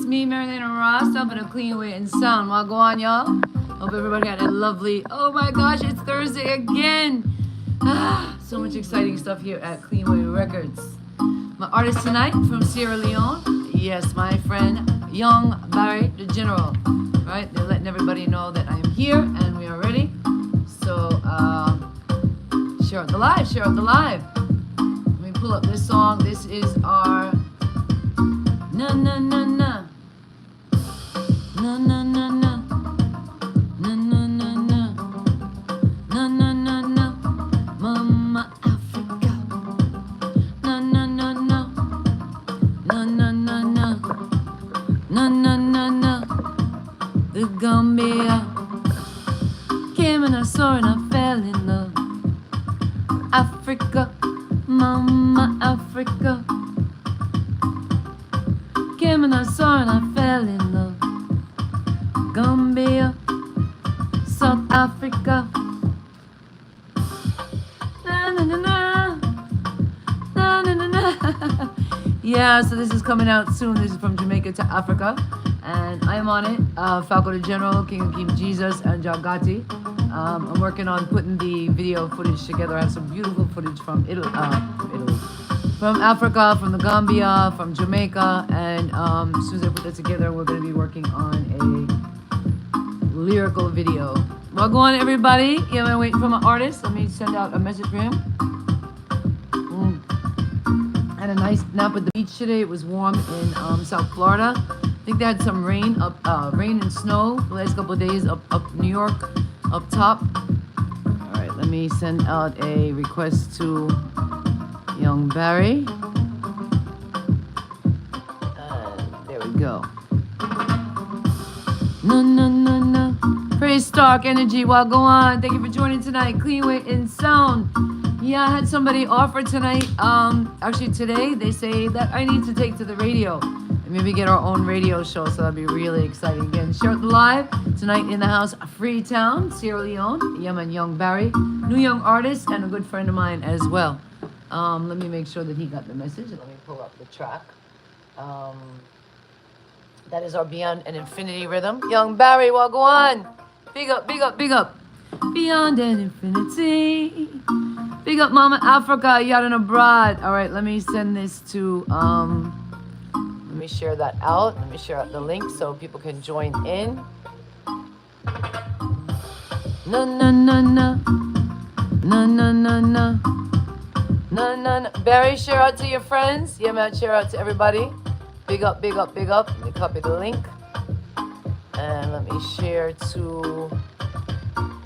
me, Marilyn and Ross, up in a clean way and sound. Well, go on, y'all. Hope everybody had a lovely. Oh my gosh, it's Thursday again. So much exciting stuff here at Cleanway Records. My artist tonight from Sierra Leone. Yes, my friend Yungbarry, the General. Right? They're letting everybody know that I am here and we are ready. So share out the live. Share out the live. Let me pull up this song. This is our. Na na na na na na na na na na na na na na na na Mama Africa na na na na na na na na na na na na the Gambia came and I saw and I fell in love. Africa, Mama Africa. Came and I saw and I fell in love. Gambia, South Africa. Na, na, na, na. Na, na, na, na. Yeah, so this is coming out soon. This is from Jamaica to Africa. And I'm on it. Falco the General, King of King Jesus, and Jagati. I'm working on putting the video footage together. I have some beautiful footage from Italy. From Africa, from the Gambia, from Jamaica, and as soon as I put that together, we're going to be working on a lyrical video. Well, go on, everybody. Yeah, I'm waiting for my artist. Let me send out a message for him. Had a nice nap at the beach today. It was warm in South Florida. I think they had some rain rain and snow the last couple of days up New York, up top. All right, let me send out a request to Yungbarry. There we go. No, no, no, no. Praise Stark Energy. Well, go on. Thank you for joining tonight. Cleanway InSound. Yeah, I had somebody offer tonight. Actually today they say that I need to take to the radio and maybe get our own radio show. So that'd be really exciting. Again, share it live tonight in the house, Freetown, Sierra Leone. Yemen Yungbarry, new young artist and a good friend of mine as well. Let me make sure that he got the message. Let me pull up the track. That is our Beyond an Infinity rhythm. Yungbarry, well, go on. Big up, big up, big up. Beyond an Infinity. Big up, Mama Africa, yard and abroad. All right, let me send this to, let me share that out. Let me share out the link so people can join in. Na, na, na, na. Na, na, na, na. No, no, no. Barry, share out to your friends. Yeah, man, share out to everybody. Big up, big up, big up. Let me copy the link. And let me share to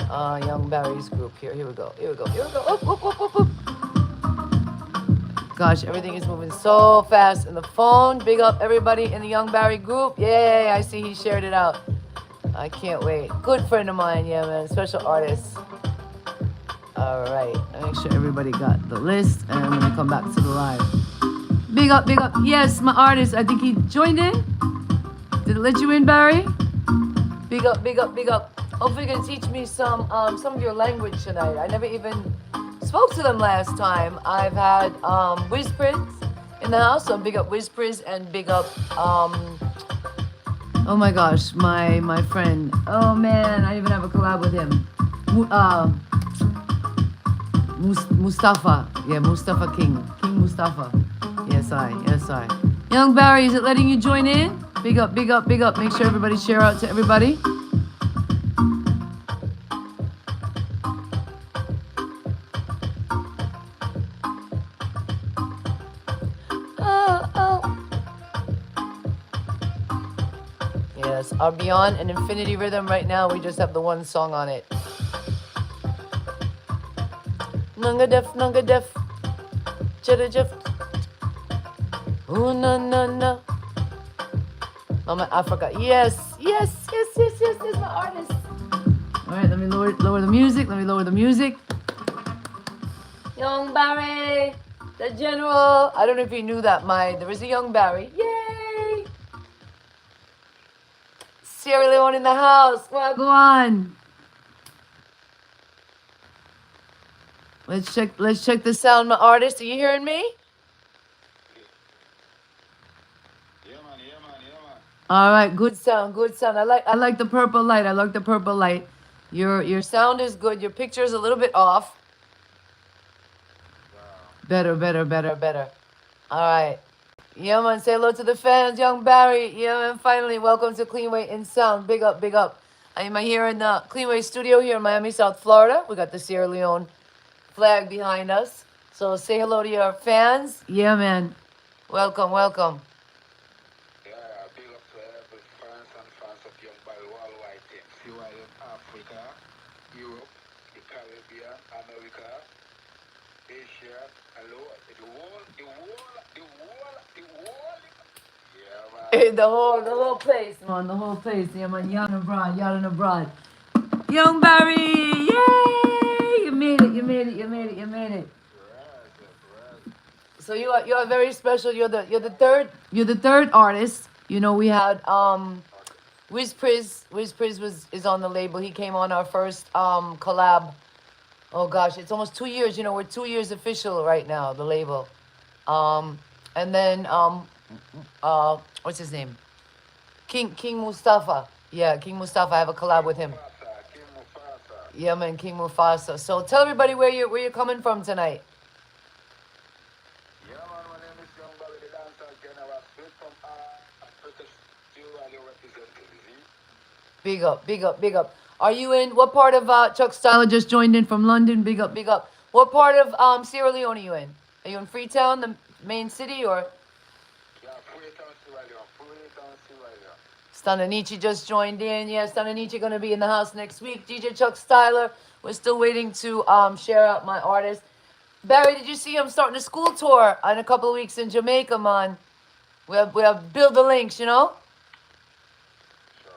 Yungbarry's group here. Here we go. Here we go. Here we go. Oop, oop, oop, oop, oop. Gosh, everything is moving so fast in the phone. Big up everybody in the Yungbarry group. Yay, I see he shared it out. I can't wait. Good friend of mine. Yeah, man. Special artist. All right, make sure everybody got the list, and I'm gonna come back to the live. Big up, big up. Yes, my artist. I think he joined in. Did it let you in, Barry? Big up, big up, big up. Hopefully, you can teach me some of your language tonight. I never even spoke to them last time. I've had Whispers in the house, so big up Whispers and big up oh my gosh, my friend. Oh man, I even have a collab with him. Mustafa. Yeah, Mustafa King. King Mustafa. Yes, I. Yungbarry, is it letting you join in? Big up, big up, big up. Make sure everybody share out to everybody. Yes, our Beyond an Infinity rhythm right now. We just have the one song on it. Nunga def, chida jef. Ooh, na, na, na. Mama Africa, yes, my artist. All right, let me lower the music. Let me lower the music. Yungbarry, the General. I don't know if you knew that, there is a Yungbarry. Yay! Sierra Leone in the house. Well, go on. Let's check the sound, my artist. Are you hearing me? Yeah, man. All right, good sound, good sound. I like the purple light. I like the purple light. Your sound is good. Your picture is a little bit off. Better, better, better, better. All right. Yeah, man. Say hello to the fans, Yungbarry. Yeah, man. Finally, welcome to Cleanway InSound. Big up, big up. I am here in the Cleanway studio here in Miami, South Florida. We got the Sierra Leone flag behind us. So say hello to your fans. Yeah, man. Welcome, welcome. Yeah, big up to every fans and fans of Yungbarry worldwide team. See why in Africa, Europe, the Caribbean, America, Asia, hello, the whole. Yeah, man. The whole place, man. The whole place. Yeah, man. Y'all abroad, y'all in abroad. Yungbarry, yay! You made it. You made it. You made it. You made it. So you are very special. You're the third artist. You know we had Wiz Priz is on the label. He came on our first collab. Oh gosh, it's almost 2 years. You know we're 2 years official right now. The label, um, and then what's his name? King Mustafa. Yeah, King Mustafa. I have a collab with him. King Mufasa. Yeah, man, King Mufasa. So tell everybody where you're coming from tonight. Yeah, man, my name is Yungbarry, the dancer general, straight from Africa, still and you representing, see? Big up, big up, big up. Are you in what part of Chuck Styler just joined in from London? Big up, big up. What part of Sierra Leone are you in? Are you in Freetown, the main city, or Yeah, Freetown, Sierra Leone. Stananichi just joined in? Yeah, Stananichi gonna be in the house next week. DJ Chuck Styler. We're still waiting to share out my artist. Barry, did you see I'm starting a school tour in a couple of weeks in Jamaica, man? We have build the links, you know. Sure.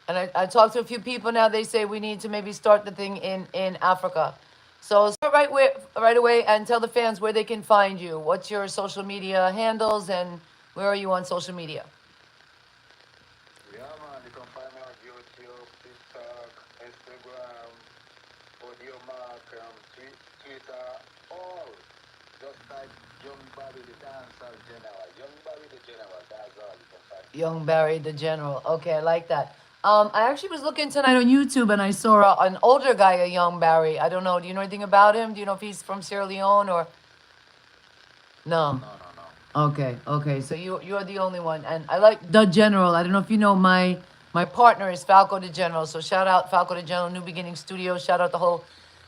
And I talked to a few people now. They say we need to maybe start the thing in Africa. So start right away and tell the fans where they can find you. What's your social media handles and where are you on social media? Yeah, man, you can find me on YouTube, TikTok, Instagram, Audiomack, Twitter, all. Just type Yungbarry the dancer general. Yungbarry the general, that's all you can find me. Yungbarry the General. Okay, I like that. I actually was looking tonight on YouTube and I saw an older guy, a Yungbarry. I don't know. Do you know anything about him? Do you know if he's from Sierra Leone or no? No, no, no. Okay, okay. So you're the only one, and I like the General. I don't know if you know my partner is Falco the General. So shout out Falco the General, New Beginning Studio. Shout out the whole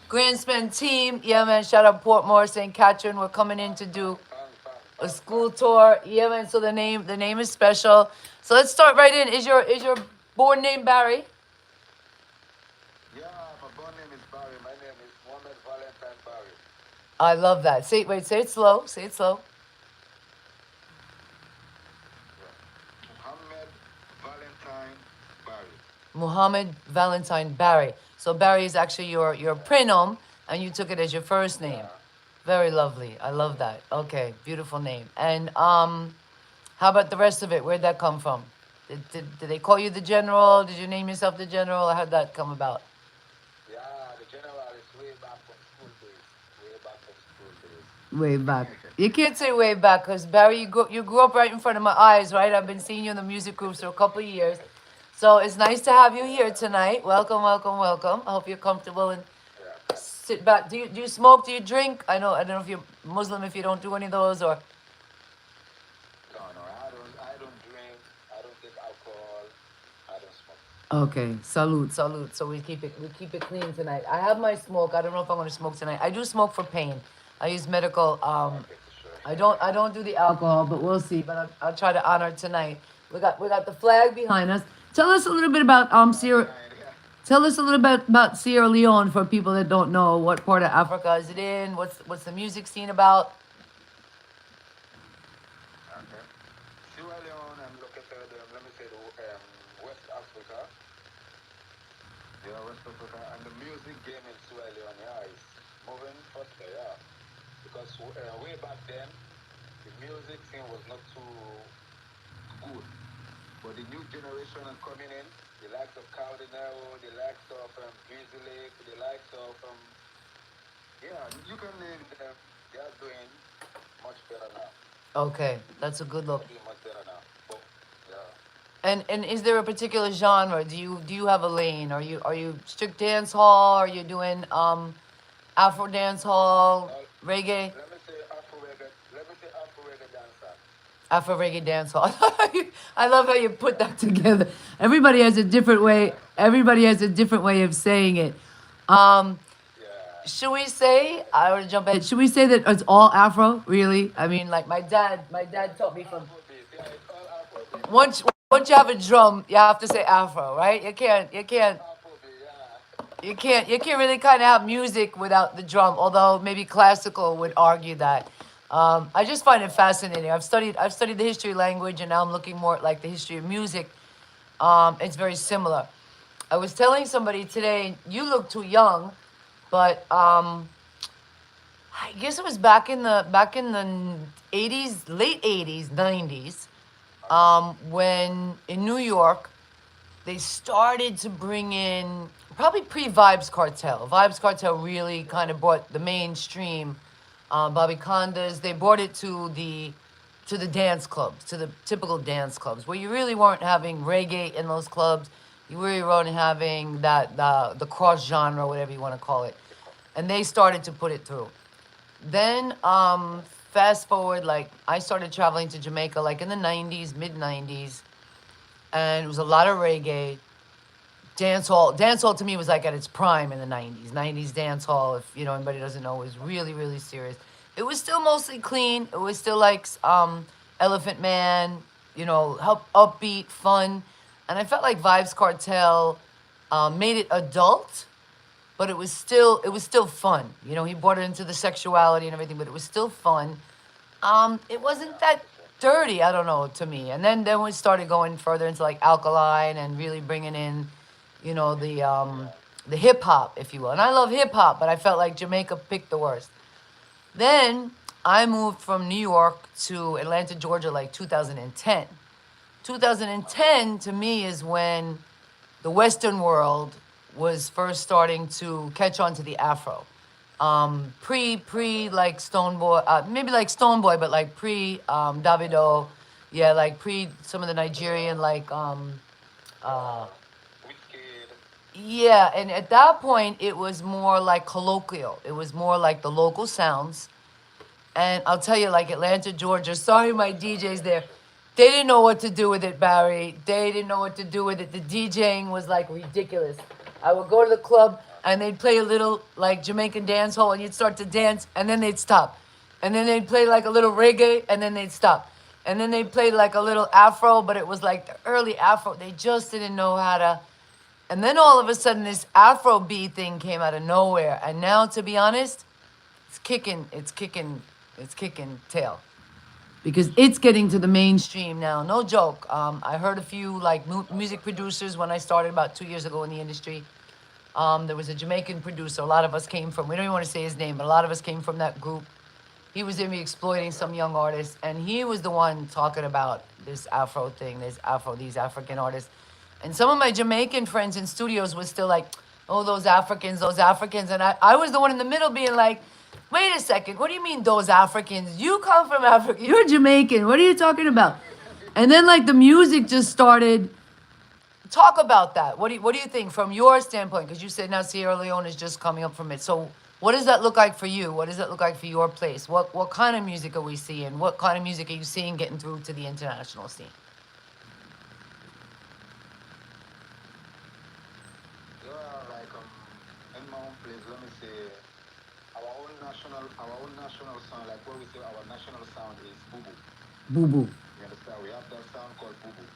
Grandspin team. Yeah, man. Shout out Portmore, St. Catherine. We're coming in to do a school tour. Yeah, man. So the name is special. So let's start right in. Is your born name Barry? Yeah, my born name is Barry. My name is Mohammed Valentine Barry. I love that. Say it slow. Say it slow. Yeah. Mohammed Valentine Barry. Muhammad Valentine Barry. So Barry is actually your prenom, and you took it as your first name. Yeah. Very lovely. I love that. Okay, beautiful name. And how about the rest of it? Where'd that come from? Did they call you the general? Did you name yourself the general? How'd that come about? Yeah, the general is way back from school days. Way back from school days. Way back. You can't say way back because Barry, you grew up right in front of my eyes, right? I've been seeing you in the music groups for a couple of years. So it's nice to have you here tonight. Welcome, welcome, welcome. I hope you're comfortable and Yeah. sit back. Do you smoke? Do you drink? I don't know if you're Muslim if you don't do any of those or No, no, I don't drink. I don't take alcohol. I don't smoke. okay. Salute, salute. So we keep it clean tonight. I have my smoke. I don't know if I'm gonna smoke tonight. I do smoke for pain. I use medical. Okay, for sure. I don't do the alcohol, but we'll see. But I'll try to honor tonight. We got the flag behind us. Tell us a little bit about Sierra. Yeah. Tell us a little bit about Sierra Leone for people that don't know. What part of Africa is it in? What's the music scene about? Okay. Sierra Leone, I'm located, let me say, West Africa. Yeah, West Africa. And the music game in Sierra Leone, yeah, is moving faster, yeah. Because way back then, the music scene was not too good. But the new generation are coming in, the likes of Cardinal, the likes of Breezy Lake, the likes of, yeah, you can name them. They are doing much better now. Okay, that's a good They're look. doing much better now. But, yeah. And is there a particular genre? Do you have a lane? Are you strict dance hall? Are you doing Afro dance hall, All, reggae? let me say Afro reggae. Let me say Afro reggae dancer. Afro reggae dance hall. I love how you put that together. Everybody has a different way. Everybody has a different way of saying it. Yeah. Should we say? I want to jump ahead. Should we say that it's all Afro? Really? I mean, like my dad taught me from Afrobeat. Yeah, it's all Afrobeat. once you have a drum, you have to say Afro, right? Afrobeat, yeah. You can't really kind of have music without the drum. Although maybe classical would argue that. I just find it fascinating. I've studied the history of language, and now I'm looking more at like the history of music. It's very similar. I was telling somebody today, you look too young, but I guess it was back in the 80s, late 80s, 90s, when in New York they started to bring in probably pre-Vibes Cartel. Vibes Cartel really kind of brought the mainstream. Bobby Condas, they brought it to the dance clubs, to the typical dance clubs, where you really weren't having reggae in those clubs. You really weren't having that the cross genre, whatever you want to call it, and they started to put it through. Then fast forward, like I started traveling to Jamaica like in the 90s, mid 90s, and it was a lot of reggae. Dance hall to me was like at its prime in the 90s. 90s dance hall, if you know anybody doesn't know, was really really serious. It was still mostly clean. It was still like Elephant Man, help upbeat, fun, and I felt like Vibes Cartel made it adult, but it was still fun. He brought it into the sexuality and everything, but it was still fun. It wasn't that dirty, I don't know, to me. And then we started going further into like Alkaline and really bringing in, the Yeah. the hip hop, if you will. And I love hip hop, but I felt like Jamaica picked the worst. Then I moved from New York to Atlanta, Georgia, like 2010. Okay. 2010 to me is when the Western world was first starting to catch on to the Afro. Pre Okay. like Stoneboy, maybe like Stoneboy, but like pre Davido, yeah, like pre some of the Nigerian like uh, Yeah. Whiskey. yeah, and at that point it was more like colloquial. It was more like the local sounds. And I'll tell you, like Atlanta, Georgia, sorry my DJs there. They didn't know what to do with it, Barry. They didn't know what to do with it. The DJing was like ridiculous. I would go to the club and they'd play a little like Jamaican dance hall and you'd start to dance and then they'd stop. And then they'd play like a little reggae and then they'd stop. And then they'd play like a little Afro, but it was like the early Afro. They just didn't know how to. And then all of a sudden this Afro B thing came out of nowhere. And now, to be honest, it's kicking tail because it's getting to the mainstream now. No joke. I heard a few like music producers when I started about 2 years ago in the industry. There was a Jamaican producer. A lot of us came from. We don't even want to say his name, but a lot of us came from that group. He was in me exploiting some young artists, and he was the one talking about this Afro thing, this Afro, these African artists. And some of my Jamaican friends in studios was still like, oh, those Africans. And I was the one in the middle being like, wait a second, what do you mean those Africans? You come from Africa. You're Jamaican. What are you talking about? And then like the music just started. Talk about that. What do you think from your standpoint? Because you said now Sierra Leone is just coming up from it. So what does that look like for you? What does that look like for your place? What kind of music are we seeing? What kind of music are you seeing getting through to the international scene? Yeah, like in my own place, let me say our own national sound, like what we say our national sound is boo boo. Boo boo. You understand? We have that sound called boo boo.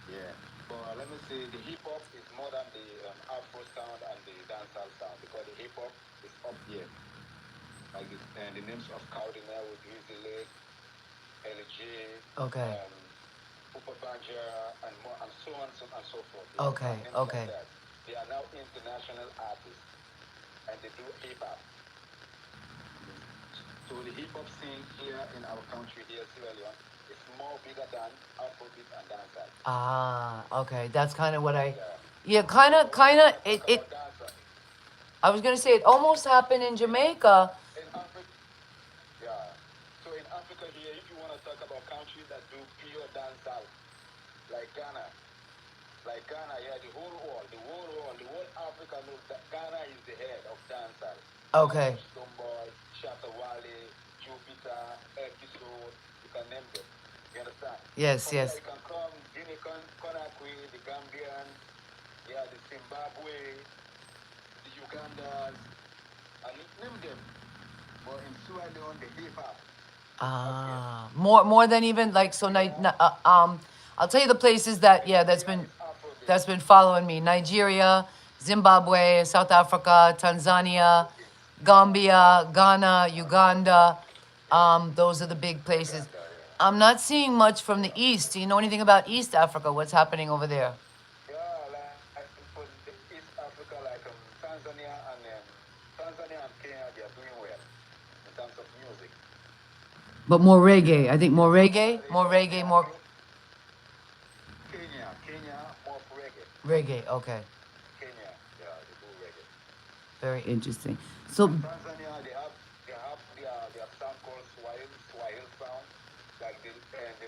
Yeah. But let me say the hip hop is more than the Afro sound and the dancehall sound because the hip hop is up there. Like the names of Cardinal with Easy Leg, LG, Okay. um, Pupa Banja, and more, and so on and so forth. You Okay. understand? Names like Okay. that. They are now international artists and they do hip hop. So the hip hop scene here in our country, here, Sierra Leone, is more bigger than Afrobeat and dancehall. Ah, okay. That's kind of what I. Yeah. Yeah, But when you kind want of. to talk It. about dancehall, I was gonna say it almost happened in in Jamaica. in Africa, yeah. So in Africa here, if you want to talk about countries that do pure dancehall, like Ghana. Like Ghana, yeah, the whole Africa knows that Ghana is the head of dancehall. Okay. Stoneball, Shatawale, Jupiter, Episode, you can name them. You understand? Yes, From there yes. you can come Guinea Conakry, the Gambian, yeah, the Zimbabwe, the Ugandans, and name them. But in Sierra Leone, the hip hop. Okay. More than even like so. I'll tell you the places that yeah Nigeria is Afrobeat. that's been following me: Nigeria, Zimbabwe, South Africa, Tanzania, Afrobeat. Gambia, Ghana, Uganda. Those are the big places. Uganda, yeah. I'm not seeing much from the east. Do you know anything about East Africa? What's happening over there? Yeah, like for the East Africa, like Tanzania and Kenya, they are doing well in terms of music. But more reggae. I Yeah, think more reggae, more reggae, more Kenya, more reggae. reggae. Okay, Kenya, yeah, they do reggae. very interesting. And So, Tanzania, their sound called Swahili sound, like the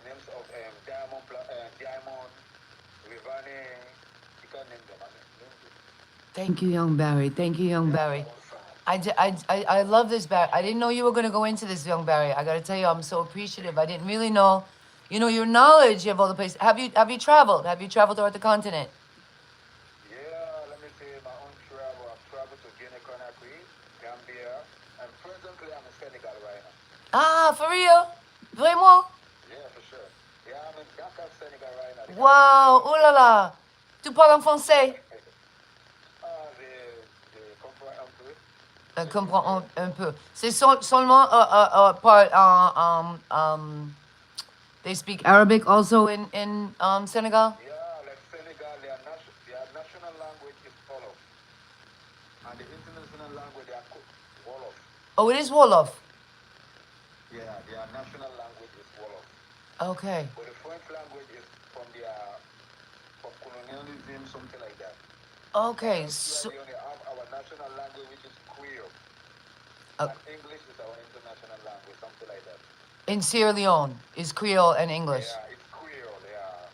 names of Diamond, Rivane, you can name them. I mean, name them. thank you, young Barry. Thank you, young They have Barry. their own sound. I love this, Barry. I didn't know you were going to go into this, young Barry. I got to tell you, I'm so appreciative. I didn't really know, your knowledge of all the places. Have you traveled? Have you traveled throughout the continent? Yeah, let me say my own travel. I've traveled to Guinea Conakry, Gambia, and presently I'm in Senegal right now. Ah, for real? Vraiment? Yeah, for sure. Yeah, I'm in Dakar, Senegal right now, the capital city Wow, of oh là Senegal. là. Tu parles en français? They comprend un peu. Comprends un peu. C'est seulement par they speak Arabic also in Senegal. Yeah, like Senegal, their national language is Wolof, and the international language they are Wolof. Oh, it is Wolof. Yeah, their national language is Wolof. Okay. But the French language is from colonialism, something like that. And Okay. in Sierra So, Leone, we have our national language, which is Creole, uh, and English is our international language, something like that. in Sierra Leone is Creole and English. Yeah, it's Creole, yeah,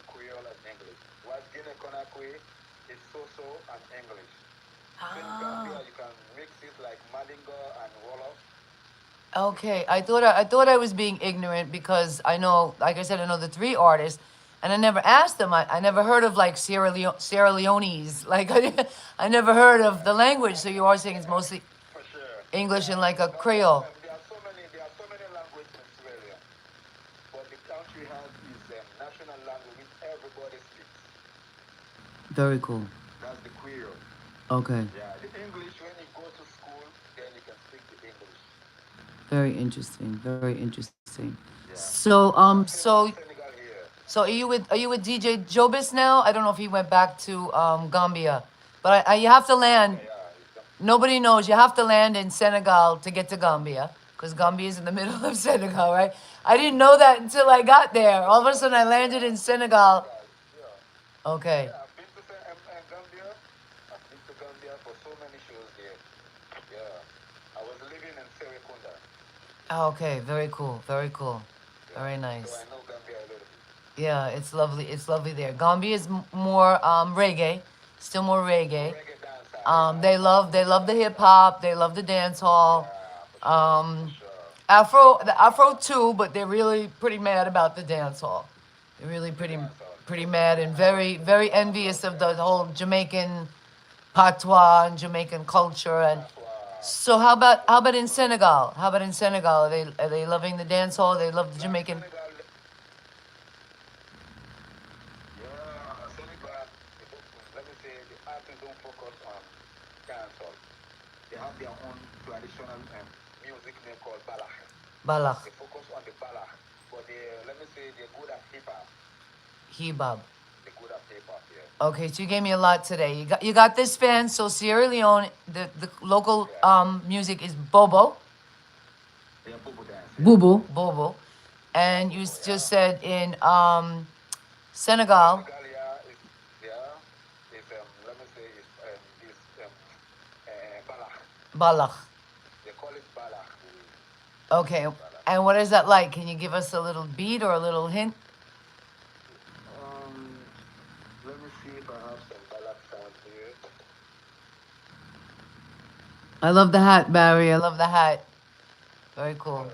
Creole and English. While Guinea Conakry is so and English. So in Gambia, you can mix it like Malinga and Wolof. Okay. I thought I was being ignorant because I know, like I said, I know the three artists, and I never asked them. I never heard of like Sierra Leone's. Like I never heard of the language. So you are saying it's mostly For sure, English and yeah. like a But Creole. there are so many languages in Sierra Leone. But the country has its national language which everybody speaks. Very cool. That's the Creole. Okay. Yeah, the English, when you go to school, then you can speak the English. Very interesting. Very interesting. Yeah. So So I'm in Senegal here. are you with DJ Jobis now? I don't know if he went back to Gambia, but you have to land. Yeah, Nobody knows. You have to land in Senegal to get to Gambia because Gambia is in the middle of Senegal, right? I didn't know that until I got there. All of a sudden, I landed in Senegal. Senegal. Yeah. Okay. Yeah, I've been to Gambia. I've been to Gambia for so many shows there. Yeah. I was living in Serekunda. Okay. Very cool. Very cool. Yeah. Very So nice. I know Gambia a little bit. Yeah, it's lovely. It's lovely there. Gambia is more reggae, still more reggae. Reggae dancer, yeah. They love the hip hop. They love the dance hall. Yeah, for sure, for Um, sure. the Afro too, but they're really pretty mad about the dance hall. They're really The pretty dancer. pretty mad and very envious of the whole Jamaican patois and Jamaican culture. And That's why. so how about in Senegal? How about in Senegal? Are they loving the dance hall? They love the Like Jamaican. Senegal, yeah, Senegal, let me say, the artists don't focus on dancehall. They have their own traditional music name called balach. Balak, They focus on the balach, but let me say, they're good at hip hop. Hibab. They're good at hip hop, yeah. Okay, so you gave me a lot today. You got this fan. So Sierra Leone, the local Yeah. music is bobo, Yeah, Bobo dance, yeah. bobo, and you Bobo, just yeah. said in Senegal, Senegal, is let me say, is balach. balak. They call it balach. Okay, and what is that like? Can you give us a little beat or a little hint? me see if I have some ballad sounds here. I love the hat, Barry. I love the hat. Very cool.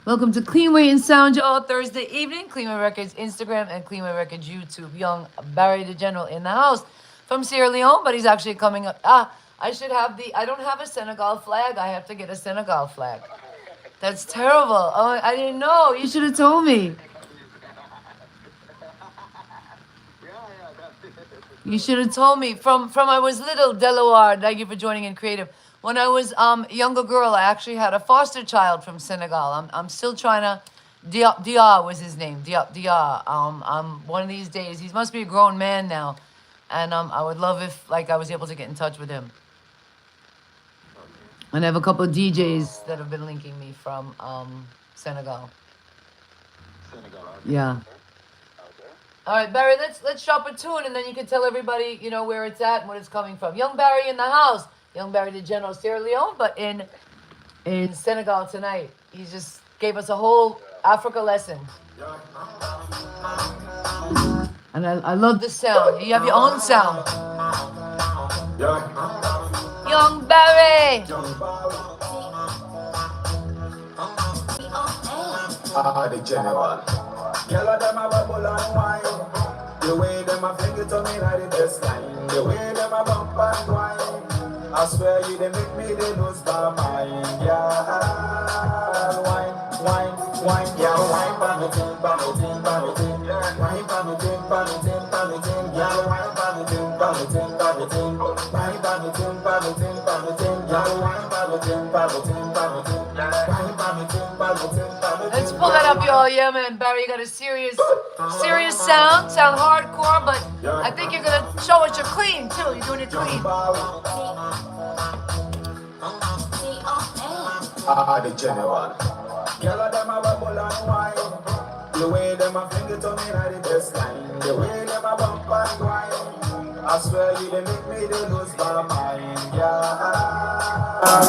Welcome to Cleanway and Sound, y'all. Thursday evening. Cleanway Records Instagram and Cleanway Records YouTube. Young Barry the General in the house from Sierra Leone, but he's actually coming up. I should have I don't have a Senegal flag. I have to get a Senegal flag. That's terrible. Oh, I didn't know. You should have told me. You should have told me. From I was little, Delaware. Thank you for joining in Creative. When I was younger girl, I actually had a foster child from Senegal. I'm still trying to. Dia was his name. Dia. One of these days, he must be a grown man now, and I would love if like I was able to get in touch with him. And I have a couple of DJs that have been linking me from Senegal. Senegal. Yeah. All right, Barry, let's drop a tune, and then you can tell everybody, you know, where it's at and what it's coming from. Young Barry in the house. Young Barry the General, Sierra Leone, but in Senegal tonight. He just gave us a whole Africa lesson. And I love the sound. You have your own sound. Young Barry. The General. Girl, them a bubble and wine. The way them a fling it to me like the best line. The way them a bump and wine. I swear you they make me they lose my mind. Yeah, wine, wine, wine. Yeah, wine, panitin, panitin, panitin. Wine, panitin, panitin, panitin. Yeah, wine, panitin, panitin, panitin. Wine, panitin, panitin, panitin. Yeah, wine, panitin, panitin, panitin. Wine, panitin, panitin, panitin. Let's pull that up, y'all. Yeah, man, Barry, you got a serious sound hardcore, but I think you're gonna show us you're clean too. You're doing it clean. The General. Girl, them a bubble and wine. The way them a fling it to me like the best line. The way them a bump and wine. I swear you they make me they lose my mind. Yeah,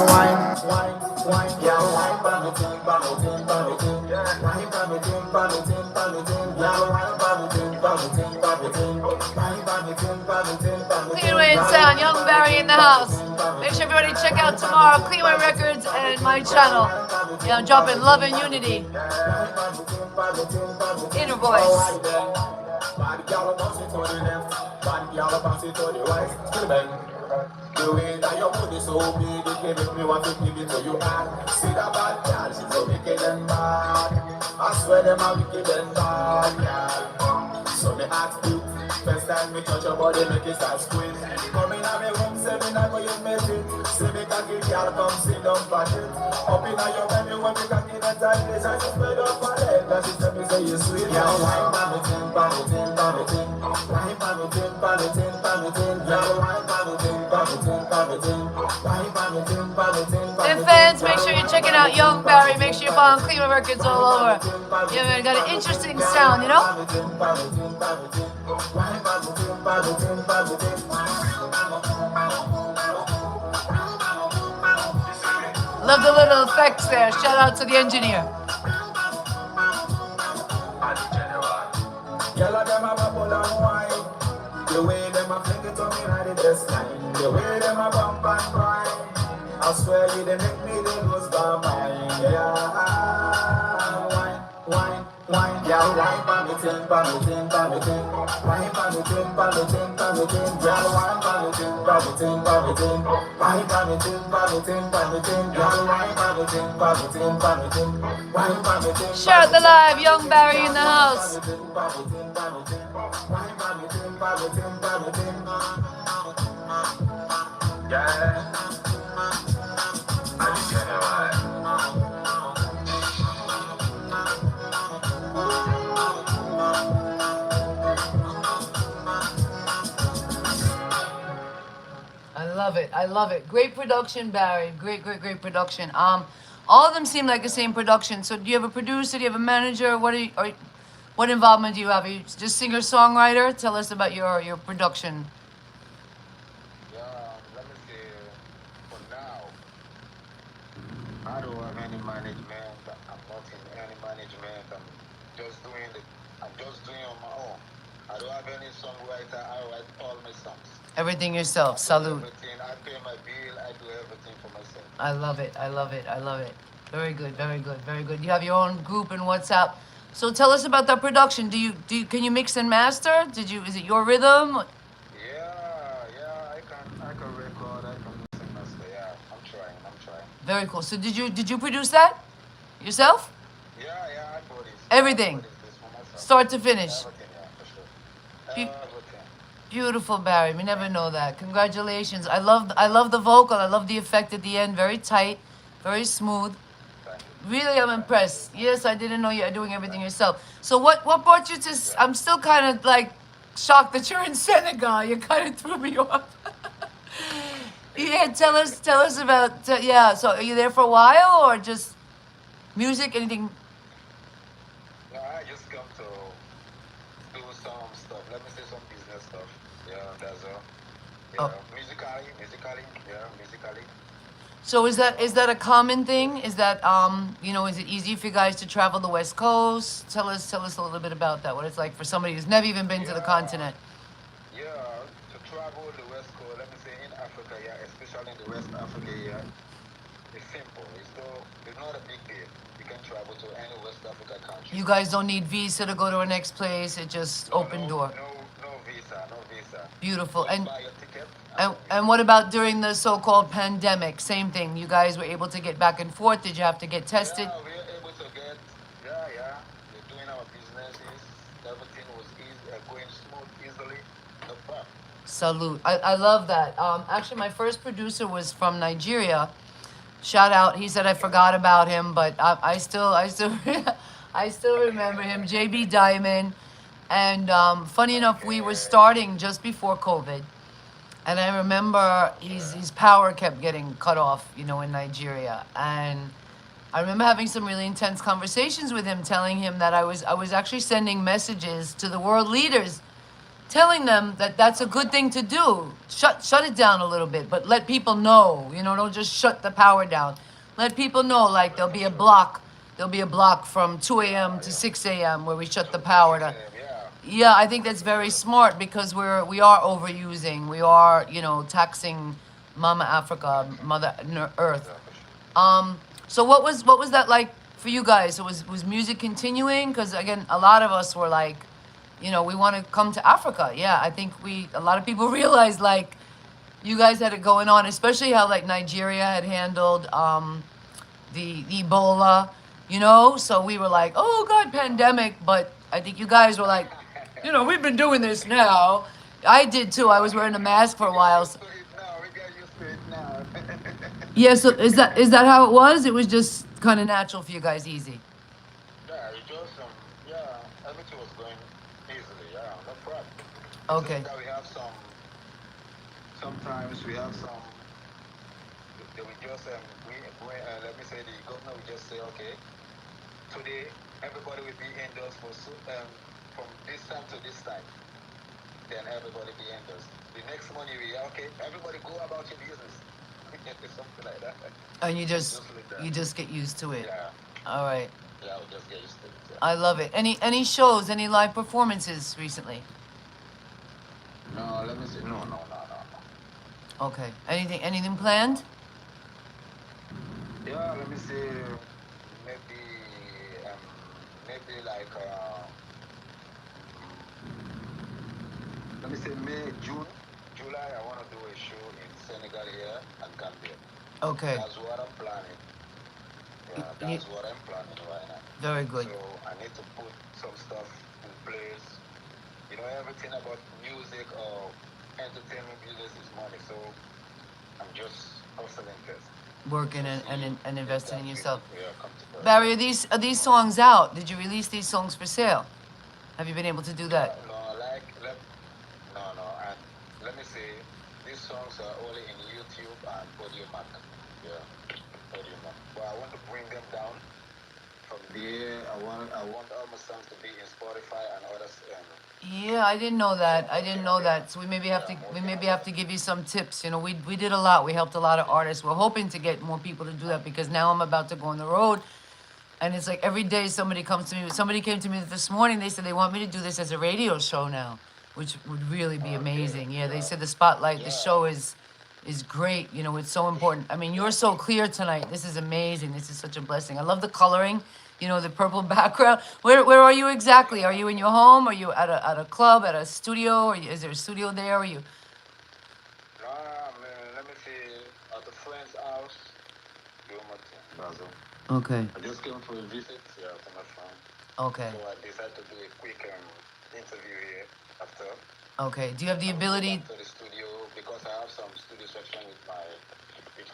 wine, wine, wine. Yeah, wine, panitin, panitin, panitin. Wine, panitin, panitin, panitin. Yeah, wine, panitin, panitin, panitin. Wine, panitin, panitin, panitin. Cleanway and Sound, Young Barry in the house. Make sure everybody check out tomorrow Cleanway Records and my channel. Yeah, I'm dropping Love and Unity. Inner voice. Bad girl bounce it to the left, bad girl bounce it to the right. To the bend. The way that your body so big, it can make me want to give it to you. See that bad girl, she's so wicked and bad. I swear them are wicked and bad, girl. So me ask you, first time me touch your body, make it start squeeze. Come in my room, say me not go you make it. Say me cocky girl, come sit down for it. Up in your belly, when me cocky that time, they say you spread up my leg. That she tell me say you sweet. Yeah, wine, panitin, panitin, panitin. Wine, panitin, panitin, panitin. Yeah, wine, panitin, panitin, panitin. Wine, panitin, panitin, panitin. And fans, make sure you're checking out Young Barry. Make sure you're following Cleanway Records all over. Yeah, man, got an interesting sound, you know? Love the little effects there. Shout out to the engineer. The way them a fling it to me like the best line. The way them a bump and grind. I swear you they make me they lose my mind. Yeah, wine, wine, wine. Yeah, wine, panitin, panitin, panitin. Wine, panitin, panitin, panitin. Yeah, wine, panitin, panitin, panitin. Wine, panitin, panitin, panitin. Yeah, wine, panitin, panitin, panitin. Wine, panitin. Share out the live, Young Barry in the house. Yeah. I love it. I love it. Great production, Barry. Great production. All of them seem like the same production. So, do you have a producer? Do you have a manager? What involvement do you have? Are you just singer-songwriter? Tell us about your production. Yeah, let me see. For now, I don't have any management. I'm not in any management. I'm just doing the I'm just doing on my own. I don't have any songwriter. I write all my songs. Everything I yourself. do Salute. everything. I pay my bill. I do everything for myself. I love it. I love it. I love it. Very good. Very good. Very good. You have your own group in WhatsApp. So tell us about that production. Can you mix and master? Is it your rhythm? Yeah, I can record, I can mix and master. Yeah, I'm trying. Very cool. So did you produce that yourself? Yeah, I produce. Everything, This for myself. start to finish. Everything, yeah, for sure. Be- Everything. Beautiful, Barry. We never know that. Congratulations. I love the vocal. I love the effect at the end. Very tight, very smooth. Thank you. Really, I'm impressed. Yes, I didn't know you're doing everything yourself. So what brought you to? I'm still kind of like shocked that you're in Senegal. You kind of threw me off. Yeah, tell us about. Yeah, so are you there for a while or just music? Anything? No, I just come to do some stuff. Let me say some business stuff. Yeah, that's all. Yeah, Oh. musically. So is that a common thing? Is that is it easy for you guys to travel the West Coast? Tell us a little bit about that. What it's like for somebody who's never even been to the continent. Yeah, to travel the West Coast, let me say in Africa, yeah, especially in the West Africa, yeah, it's simple. It's not a big deal. You can travel to any West Africa country. You guys don't need visa to go to a next place. It just open door. No visa. Beautiful. Just And buy your ticket. and what about during the so-called pandemic? Same thing. You guys were able to get back and forth. Did you have to get tested? Yeah, we are able to get, yeah. We're doing our businesses. Everything was going smooth, easily. No problem. Salute. I love that. Actually, my first producer was from Nigeria. Shout out. He said I forgot about him, but I still I still remember him. JB Diamond. And funny enough, we were starting just before COVID. And I remember his power kept getting cut off, in Nigeria. And I remember having some really intense conversations with him, telling him that I was actually sending messages to the world leaders, telling them that that's a good thing to do. Shut it down a little bit, but let people know. Don't just shut the power down. Let people know, like there'll be a block. There'll be a block from 2 a.m. to 6 a.m. where we shut the power down. Yeah, I think that's very smart because we are overusing. We are, taxing Mama Africa, Mother Earth. So what was that like for you guys? So was music continuing? Because again, a lot of us were like, we want to come to Africa. Yeah, I think a lot of people realized like you guys had it going on, especially how like Nigeria had handled the Ebola, So we were like, oh God, pandemic. But I think you guys were like, we've been doing this now. I did too. I was wearing a mask for a while. We get used to it now. Yeah, so is that how it was? It was just kind of natural for you guys, easy. Yeah, it just everything was going easily. Yeah, no problem. Okay. Just that we have sometimes we have some. They will just let me say the governor will just say, okay, today everybody will be indoors from this time to this time. Then everybody be indoors. The next morning we okay, everybody go about your business. Something like that. And you Just like that. just get used to it. Yeah, All right. we'll just get used to it. Yeah. I love it. Any shows, any live performances recently? No, let me see. No. Okay. Anything planned? Yeah, let me see. Maybe, like, let me say May, June, July. I want to do a show in Senegal here and Gambia. Okay. That's what I'm planning. Yeah, that's what I'm planning right now. Very good. So I need to put some stuff in place. Everything about music or entertainment business is money. So I'm just hustling first. Working and investing in yourself. Yeah, come to first. Barry, are these songs out? Did you release these songs for sale? Have you been able to do that? No, and let me say, these songs are only in YouTube and Audiomack. Yeah, Audiomack. But I want to bring them down. From there, I want all my songs to be in Spotify and others. Yeah, I didn't know that. So we maybe have to give you some tips. We did a lot. We helped a lot of artists. We're hoping to get more people to do that because now I'm about to go on the road And it's like every day somebody comes to me. Somebody came to me this morning. They said they want me to do this as a radio show now, which would really be amazing. Yeah, they said the spotlight, the show is great. You know, it's so important. I mean, you're so clear tonight. This is amazing. This is such a blessing. I love the coloring. You know, the purple background. Where are you exactly? Are you in your home? Are you at a club, at a studio? Or is there a studio there? Are you? No, man, let me see. At a friend's house. Okay. I just came for a visit here to my friend. Okay. So I decided to do a quick interview here after. Okay. Do you have the ability? To the studio because I have some studio section with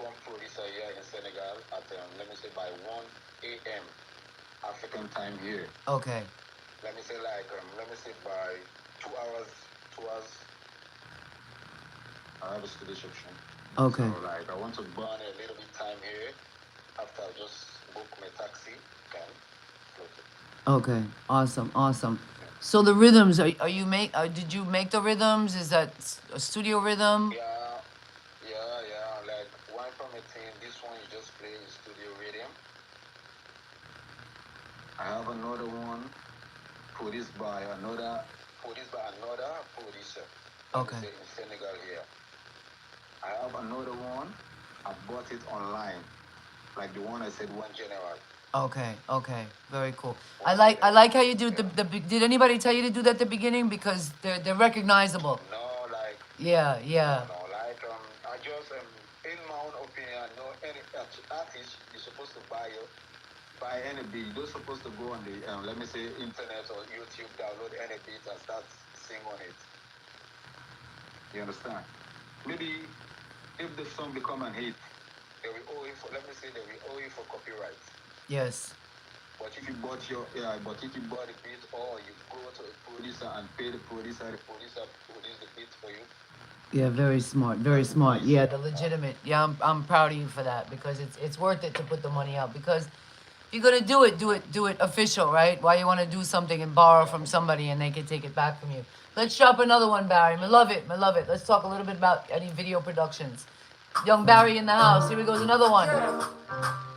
one producer here in Senegal at let me say by 1 a.m. African time here. Okay. Let me say by 2 hours. I have a studio section. Okay. So like I want to burn a little bit time here. After I just book my taxi, can float it. Okay. Awesome. Awesome. So the rhythms, are you did you make the rhythms? Is that a studio rhythm? Yeah. Like one from a team, this one you just play in studio rhythm. I have another one produced by another producer. Okay. In Senegal here. I have another one. I bought it online. Like the one I said 1 January. Okay. Very cool. I like how you do the did anybody tell you to do that at the beginning? Because they're recognizable. No, like. Yeah. No, like I just in my own opinion, no any artist is supposed to buy any beat. You're supposed to go on the let me say internet or YouTube, download any beat and start sing on it. You understand? Maybe if the song become a hit, they will owe you for copyright. Yes. But if you bought the beat or you go to a producer and pay the producer produce the beat for you. Yeah, very smart. Yeah, the legitimate. Yeah, I'm proud of you for that because it's worth it to put the money out because if you're gonna do it official, right? Why you want to do something and borrow from somebody and they can take it back from you? Let's drop another one, Barry. I love it. Let's talk a little bit about any video productions. Yungbarry in the house. Here we go, another one.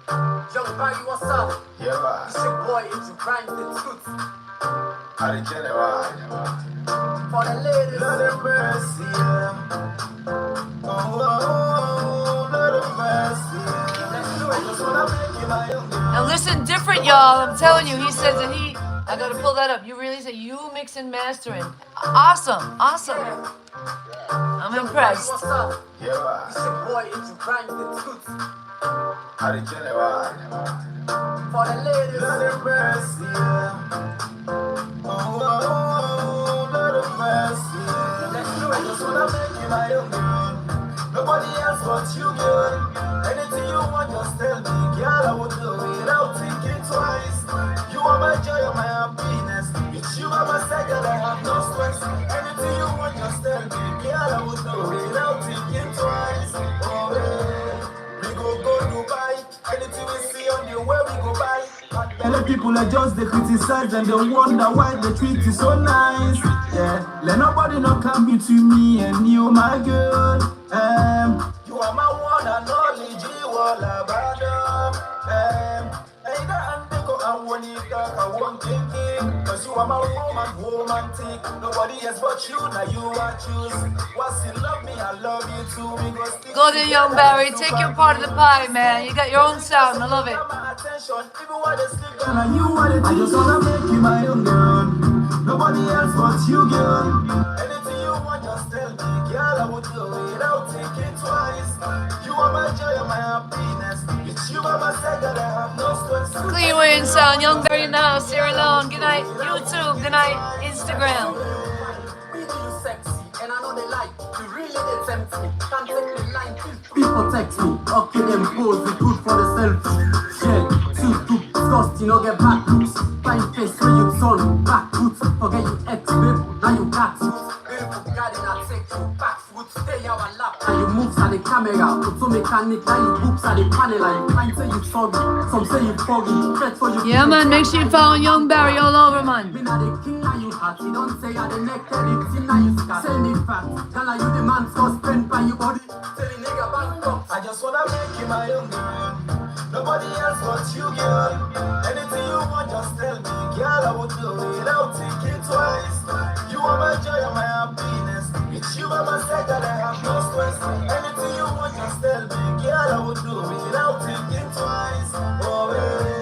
Yungbarry, what's up? Yeah, man. It's your boy, it's your grind the truth. How the general? For the ladies. Lord of mercy, yeah. Oh, Lord of mercy. Let's do it. Just wanna make you my young girl. Now listen, different, y'all. I'm telling you, he says that I gotta pull that up. You really say you mix and mastering. Awesome. I'm impressed. What's up? Yeah, man. It's your boy, it's your grind the truth. How the general? For the ladies. Lord of mercy, yeah. Oh, Lord of mercy. Let's do it. Just wanna make you my young girl. Nobody else but you, girl. Anything you want, just tell me, girl. I would do it without thinking twice. You are my joy, my happiness. It's you are my second, I have no stress. Anything you want, just tell me, girl. I would do it without thinking twice. Oh, yeah. We go Dubai. Anything we see on the way, we go buy. And the people are just they criticize and they wonder why the treat is so nice. Yeah, let nobody not come between me and you, my girl. You are my one and only G-Walla-Bada. Hey, that and I want it, I want thinking. Cause you are my romantic. Nobody else but you, now you are choose. Once you love me, I love you too. We go stick Go to Yungbarry, take your part of the pie, man. You got your own sound, I love it. And you want it, I just wanna make you my own girl. Nobody else but you, girl. Anything you want, just tell me, girl. I would do it without thinking twice. You are my joy, my happiness. It's you are my second, I have no stress. Cleanway InSound, Yungbarry in the house, here alone. Good night, YouTube. Good night, Instagram. We do you sexy, and I know they like. You really they tempt me. Can't take me line. People text me, okay, them pose it good for the selfie. Yeah, too disgusting, no get back looks. Fine face when you turn back roots. Forget you ex, babe, now you got roots. Babe, garden, I take you back foot. Stay our lap. And you move to the camera, to make mechanic, now you books at the panel. Like, I say you soggy, some say you foggy. Threat for you. Yeah, man, make sure you follow Yungbarry all over, man. Been at the king, now you hot. You don't say you're the neck, it's in, now you scat. Send it fat. Tell you the man, suspend by your body. Tell the nigga back up. I just wanna make you my young girl. Nobody else but you, girl. Anything you want, just tell me, girl. I will do it without thinking twice. You are my joy and my happiness. It's you by my side that I have no stress. Anything you want, just tell me, girl. I will do it without thinking twice. Oh,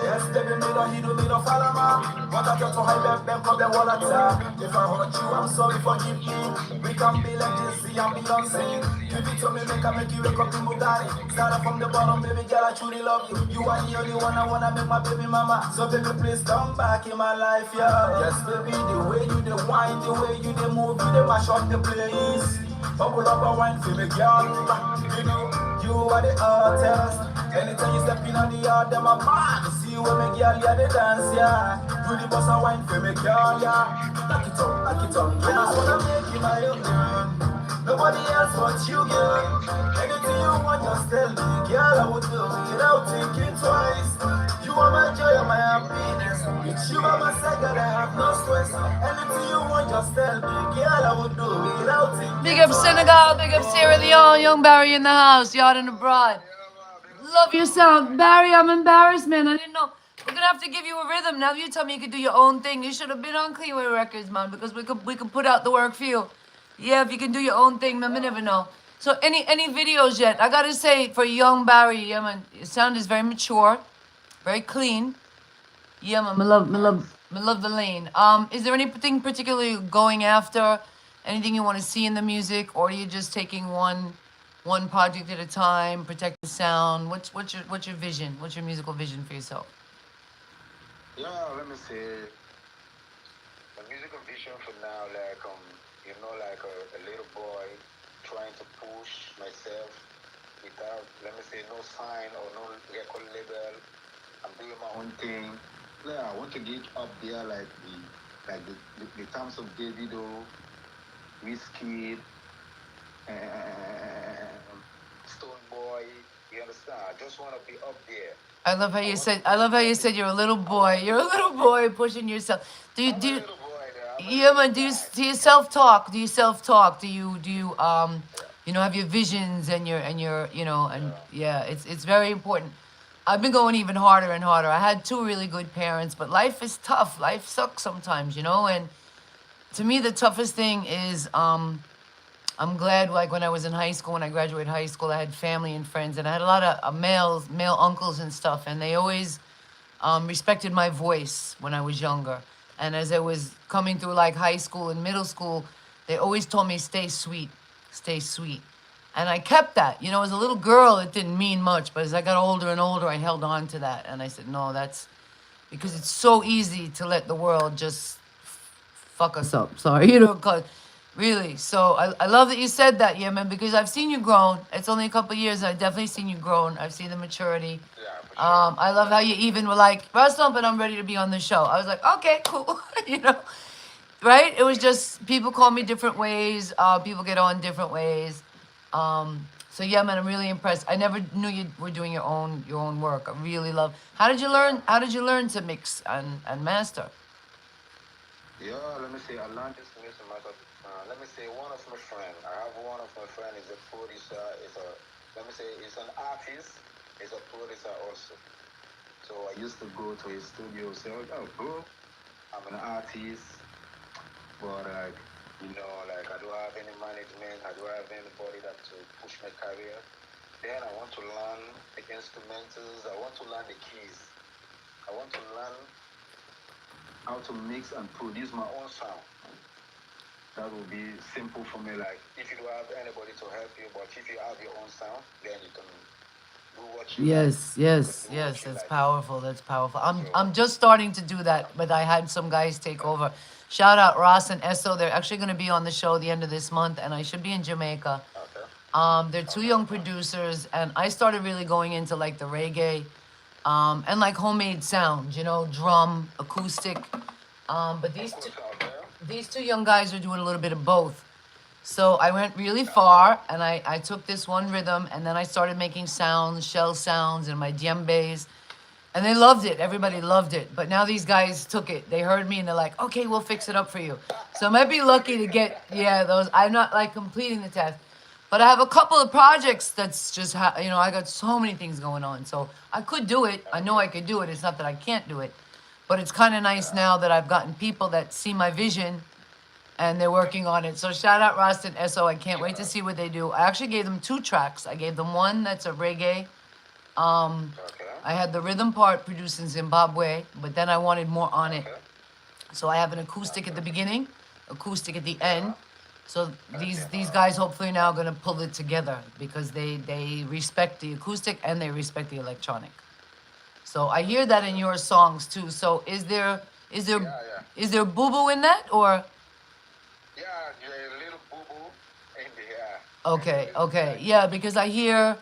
yes, baby, me don't hear me, don't follow me. Want to get to high them from the wall attack. If I hurt you, I'm sorry, forgive me. We can be like Jay-Z and Beyonce. Give it to me, make you wake up in Bugatti. Start from the bottom, baby girl, I truly love you. You are the only one I wanna make my baby mama. So baby, please come back in my life, yeah. Yes, baby, the way you the wine, the way you the move, you the mash up the place. Bubble up a wine for me, girl. You know, you are the artist. Anytime you step in on the yard, them a man. See you when me girl, yeah, the dance, yeah. Do the boss a wine for me, girl, yeah. Back it up, back it up. I just wanna make you my own girl. Nobody else but you, girl. Anything you want, just tell me, girl. I would do it without thinking twice. You are my joy and my happiness. It's you by my side that I have no stress. Anything you want, just tell me, girl. I would do it without thinking Big up Senegal, big up Sierra Leone, Yungbarry in the house, yard and abroad. Love your sound. Barry, I'm embarrassed, man. I didn't know. We're gonna have to give you a rhythm. Now that you tell me you could do your own thing, you should have been on Cleanway Records, man, because we could put out the work for you. Yeah, if you can do your own thing, man, we never know. So any videos yet? I gotta say, for Yungbarry, yeah, man, your sound is very mature, very clean. Yeah, man, I love the lane. Is there anything particularly going after? Anything you want to see in the music, or are you just taking one project at a time, protect the sound? What's your vision? What's your musical vision for yourself? Yeah, let me say, the musical vision for now, like you know, like a little boy trying to push myself without, let me say, no sign or no record label. I'm doing my own thing. Yeah, I want to get up there like the times of Davido, Whiskey, Stone Boy. You understand? I just want to be up there. I love how you said you're a little boy. You're a little boy pushing yourself. Do you yeah, man, do you self-talk? Do you self-talk? Do you have your visions and your yeah, it's very important. I've been going even harder and harder. I had two really good parents, but life is tough. Life sucks sometimes, and to me the toughest thing is I'm glad, like, when I was in high school, when I graduated high school, I had family and friends, and I had a lot of male uncles and stuff, and they always respected my voice when I was younger. And as I was coming through, like, high school and middle school, they always told me, stay sweet, stay sweet. And I kept that. As a little girl, it didn't mean much, but as I got older and older, I held on to that. And I said, no, that's because it's so easy to let the world just fuck us up. Sorry, because really. So I love that you said that, yeah, man, because I've seen you grown. It's only a couple of years, and I've definitely seen you grown. I've seen the maturity. Yeah, for sure. I love how you even were like, Ras Dumpling, I'm ready to be on the show. I was like, okay, cool. Right? It was just, people call me different ways. People get on different ways. So yeah, man, I'm really impressed. I never knew you were doing your own work. I really love. How did you learn to mix and master? Yeah, let me say, I learned this music matter. Let me say, one of my friends, I have one of my friends is a producer, he's an artist, he's a producer also. So I used to go to his studio, say, oh, bro, I'm an artist, but I don't have any management, I don't have anybody that to push my career. Then I want to learn the instrumentals, I want to learn the keys. I want to learn how to mix and produce my own sound. That will be simple for me, like, if you don't have anybody to help you, but if you have your own sound, then you can do what you Yes, that's powerful. That's powerful. I'm just starting to do that, but I had some guys take over. Shout out Ross and Esso. They're actually going to be on the show the end of this month, and I should be in Jamaica. Okay. They're two young producers, and I started really going into like the reggae, and like homemade sounds, drum, acoustic. But these two young guys are doing a little bit of both. So I went really far, and I took this one rhythm, and then I started making sounds, shell sounds, and my djembes, and they loved it. Everybody loved it. But now these guys took it. They heard me, and they're like, "Okay, we'll fix it up for you." So I might be lucky to get those. I'm not like completing the task, but I have a couple of projects that's just I got so many things going on, so I could do it. I know I could do it. It's not that I can't do it, but it's kind of nice now that I've gotten people that see my vision and they're working on it. So shout out Ras and SO. I can't wait to see what they do. I actually gave them 2 tracks. I gave them one that's a reggae. I had the rhythm part produced in Zimbabwe, but then I wanted more on it. So I have an acoustic at the beginning, acoustic at the end. So these guys hopefully now are gonna pull it together because they respect the acoustic and they respect the electronic. So I hear that in your songs too. So is there boo boo in that or? Yeah, you're a little boo boo in the Okay, yeah, because I hear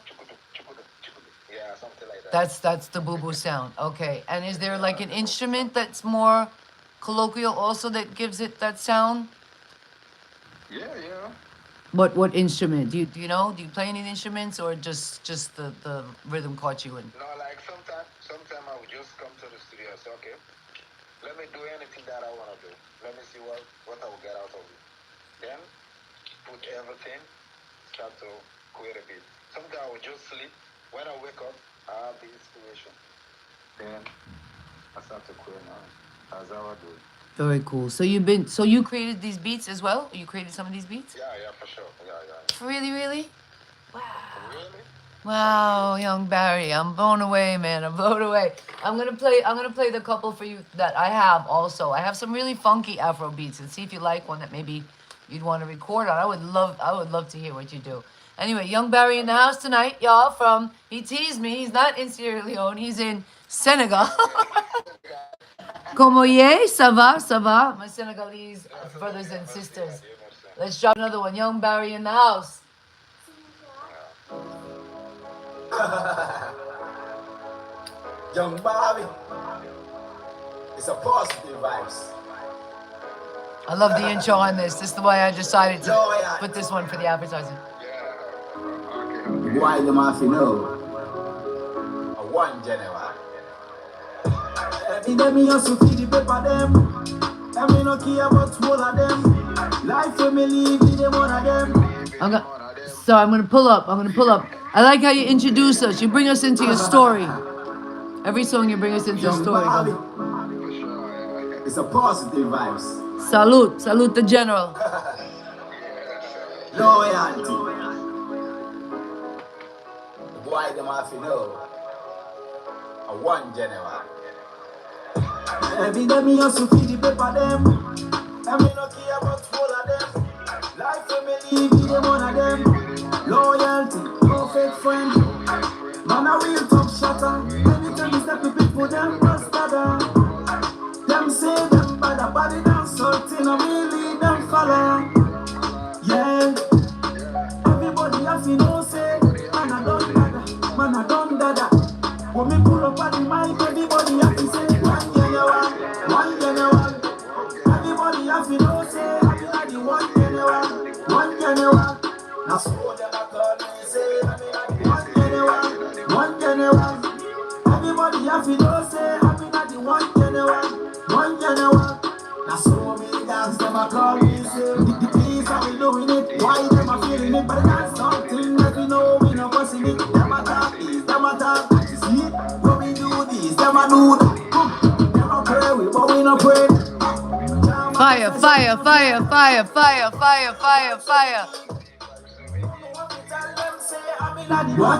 yeah, something like that. that's the boo boo sound. Okay, and is there like an instrument that's more colloquial also that gives it that sound? Yeah. What instrument? Do you know? Do you play any instruments or just the rhythm caught you in? No, like sometime I would just come to the studio and say, okay, let me do anything that I wanna do. Let me see what I will get out of it. Then put everything, start to create a beat. Sometimes I will just sleep. When I wake up, I have the inspiration. Then I start to create now. That's how I do it. Very cool. So you created these beats as well? You created some of these beats? Yeah, for sure. Yeah. Really? Wow. Really? Wow, Yungbarry, I'm blown away, man. I'm blown away. I'm gonna play the couple for you that I have also. I have some really funky Afro beats, and see if you like one that maybe you'd want to record on. I would love to hear what you do. Anyway, Yungbarry in the house tonight, y'all. He teased me. He's not in Sierra Leone. He's in Senegal. Como ye? Ça va? My Senegalese brothers and sisters. Let's drop another one. Yungbarry in the house. Yungbarry. It's a positive vibes. I love the intro on this. This is the way I decided to put this one for the advertising. Why them have to know? A one general. Every day me hustle feed the paper them. And me no care about all of them. Life when me leave them one of them. I'm gonna pull up. I like how you introduce us. You bring us into your story. Every song you bring us into your story. It's a positive vibes. Salute the general. Loyalty. The boy them have to know. A one general. Every day me hustle feed the paper them. And me no care about all of them. Life when me leave them one of them. Loyalty, perfect friend. Man a real tough shatter. Anytime you step in people them must gather. Them say them bad a body down something and me lead them follow. Yeah. Everybody have to know say man a done dada. When me pull up at the mic everybody have to say one general. Everybody have to know say I be like the one general. Now so them a call me say I be like the one general. Everybody have to know say I be like the one general. Now so many dance them a call me say these how we doing it. Why them a feeling it? But that's something that we know we no fussing it. Them a talk this, them a talk that. You see when we do this, them a do that. Them a pray, but we no pray. Fire.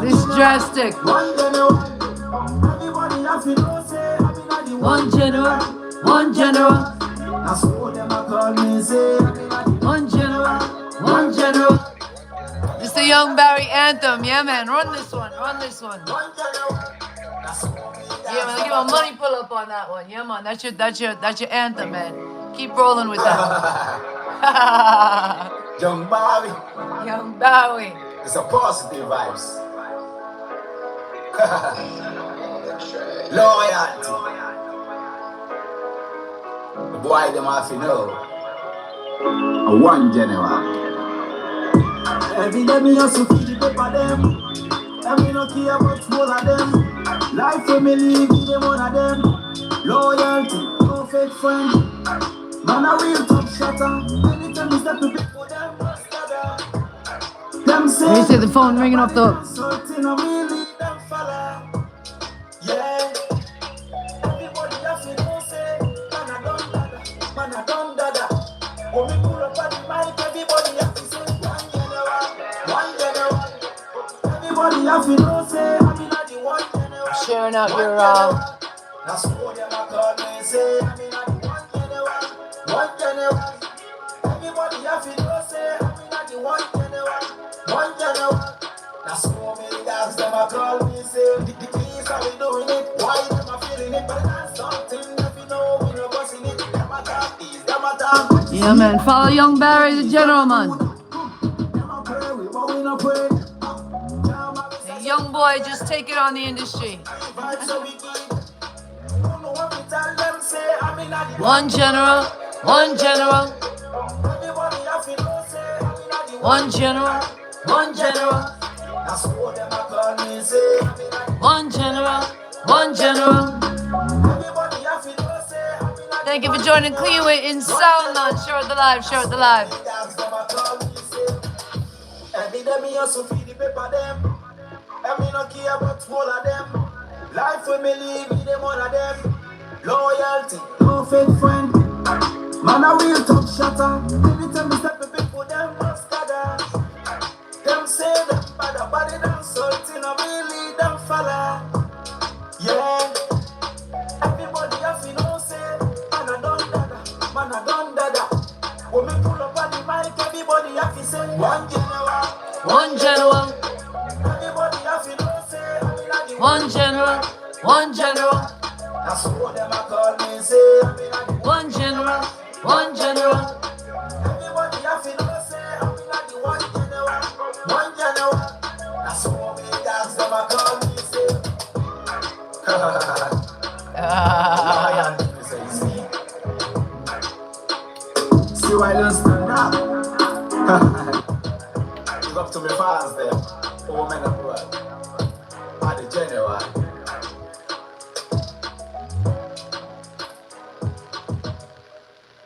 This is drastic. One general. One general. This is the Yungbarry anthem. Yeah, man. Run this one. Yeah, man. Give a money pull up on that one. Yeah, man. That's your anthem, man. Keep rolling with that. Yungbarry. It's a positive vibes. Loyalty. The boy them have to know. A one general. Every day me just to feed the paper them. And me no care about all of them. Life when me live, give them one of them. Loyalty, no fake friend. Man a real top shotter. Anytime me step to people them must gather. Them say You say the phone ringing off the. something I really them fella. Yeah. Everybody have to know say man a done dada. Man a done dada. When me pull up at the mic, everybody have to say one general. One general. Everybody have to know say I'm in the one general. Sharing out your That's what them a call me say I'm in the one general. One general. Everybody have to know say I'm in the one general. One general. That's what many dogs them a call me say the keys how we doing it. Why them a feeling it? But that's something that we know we no busting it. Them a talk these, them a talk. Yeah, man. Follow Yungbarry, the general man. Them a pray, we but we no pray. The young boy just take it on the industry. Vibes so we keep. Don't know what we tell them say I'm in the One general, one general, Everybody have to know say I'm in the one general, one general, That's what them a call me say I'm in the one general, one general. Everybody have to know say I'm in the Thank you for joining Cleanway InSound, man. Share it the live, share it the live. dogs them a call me say every day me also feed the paper them and me no care about all of them. Life when me live with them all of them. Loyalty, no fake friend. Man a real top shotter. Anytime me step with people them must gather. Them say them bad, but they don't salty, no really them fella. Yeah. Everybody have to know say man a done dada, man a done dada. When me pull up on the mic, everybody have to say one general. One general, Everybody have to know say I'm in the one general, one general, That's what them a call me say I'm in the one general, one general. Everybody have to know say I'm in the one general. One general. That's what me dogs them a call me say. Lion, me say see why you stand up. Give up to me fans there. Oh man of God. Are the general.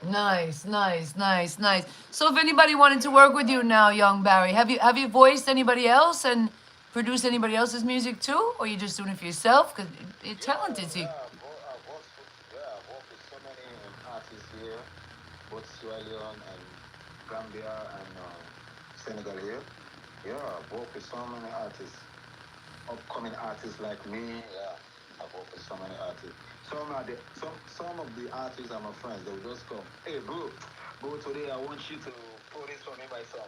Nice, nice, nice, nice. So if anybody wanted to work with you now, Yungbarry, have you voiced anybody else and produced anybody else's music too, or you just doing it for yourself? Because you're talented, see. I've worked with so many artists here, both Sierra Leone and Gambia and Senegal here. Yeah, I've worked with so many artists, upcoming artists like me. Yeah, I've worked with so many artists. Some of the artists are my friends. They will just come. Hey, bro, today I want you to produce for me my song.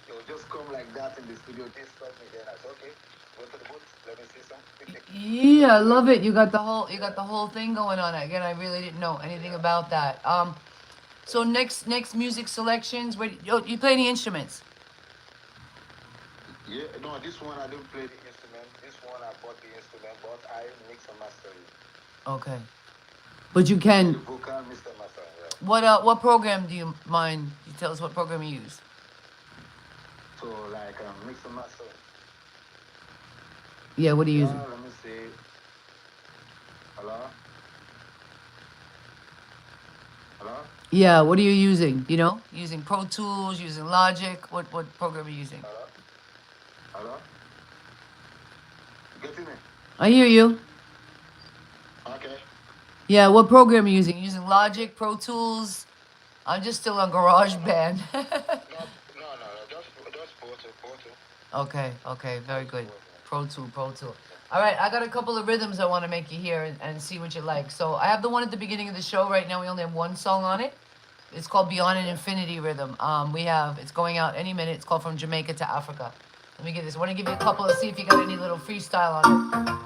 They will just come like that in the studio. This stuff me. Then I said, okay, go to the booth. Let me see something. Yeah, I love it. You got the whole thing going on. Again, I really didn't know anything about that. So next music selections. Where you play any instruments? Yeah, no, this one I didn't play the instrument. This one I bought the instrument, but I mix and master it. Okay, but you The can. vocal, Mr. Master. What program do you mind? You tell us what program you use. So like mix and master. Yeah, what are you using? Let me see. Hello. Hello. Yeah, what are you using? You know, using Pro Tools, using Logic. What program are you using? Hello. Hello. Getting me? I hear you. Okay. Yeah, what program are you using? Using Logic, Pro Tools? I'm just still on GarageBand. No. Just Porto. Okay, very good. Pro Tool. All right, I got a couple of rhythms I want to make you hear and see what you like. So I have the one at the beginning of the show. Right now we only have one song on it. It's called Beyond an Infinity Rhythm. It's going out any minute. It's called From Jamaica to Africa. Let me get this. I want to give you a couple to see if you got any little freestyle on it.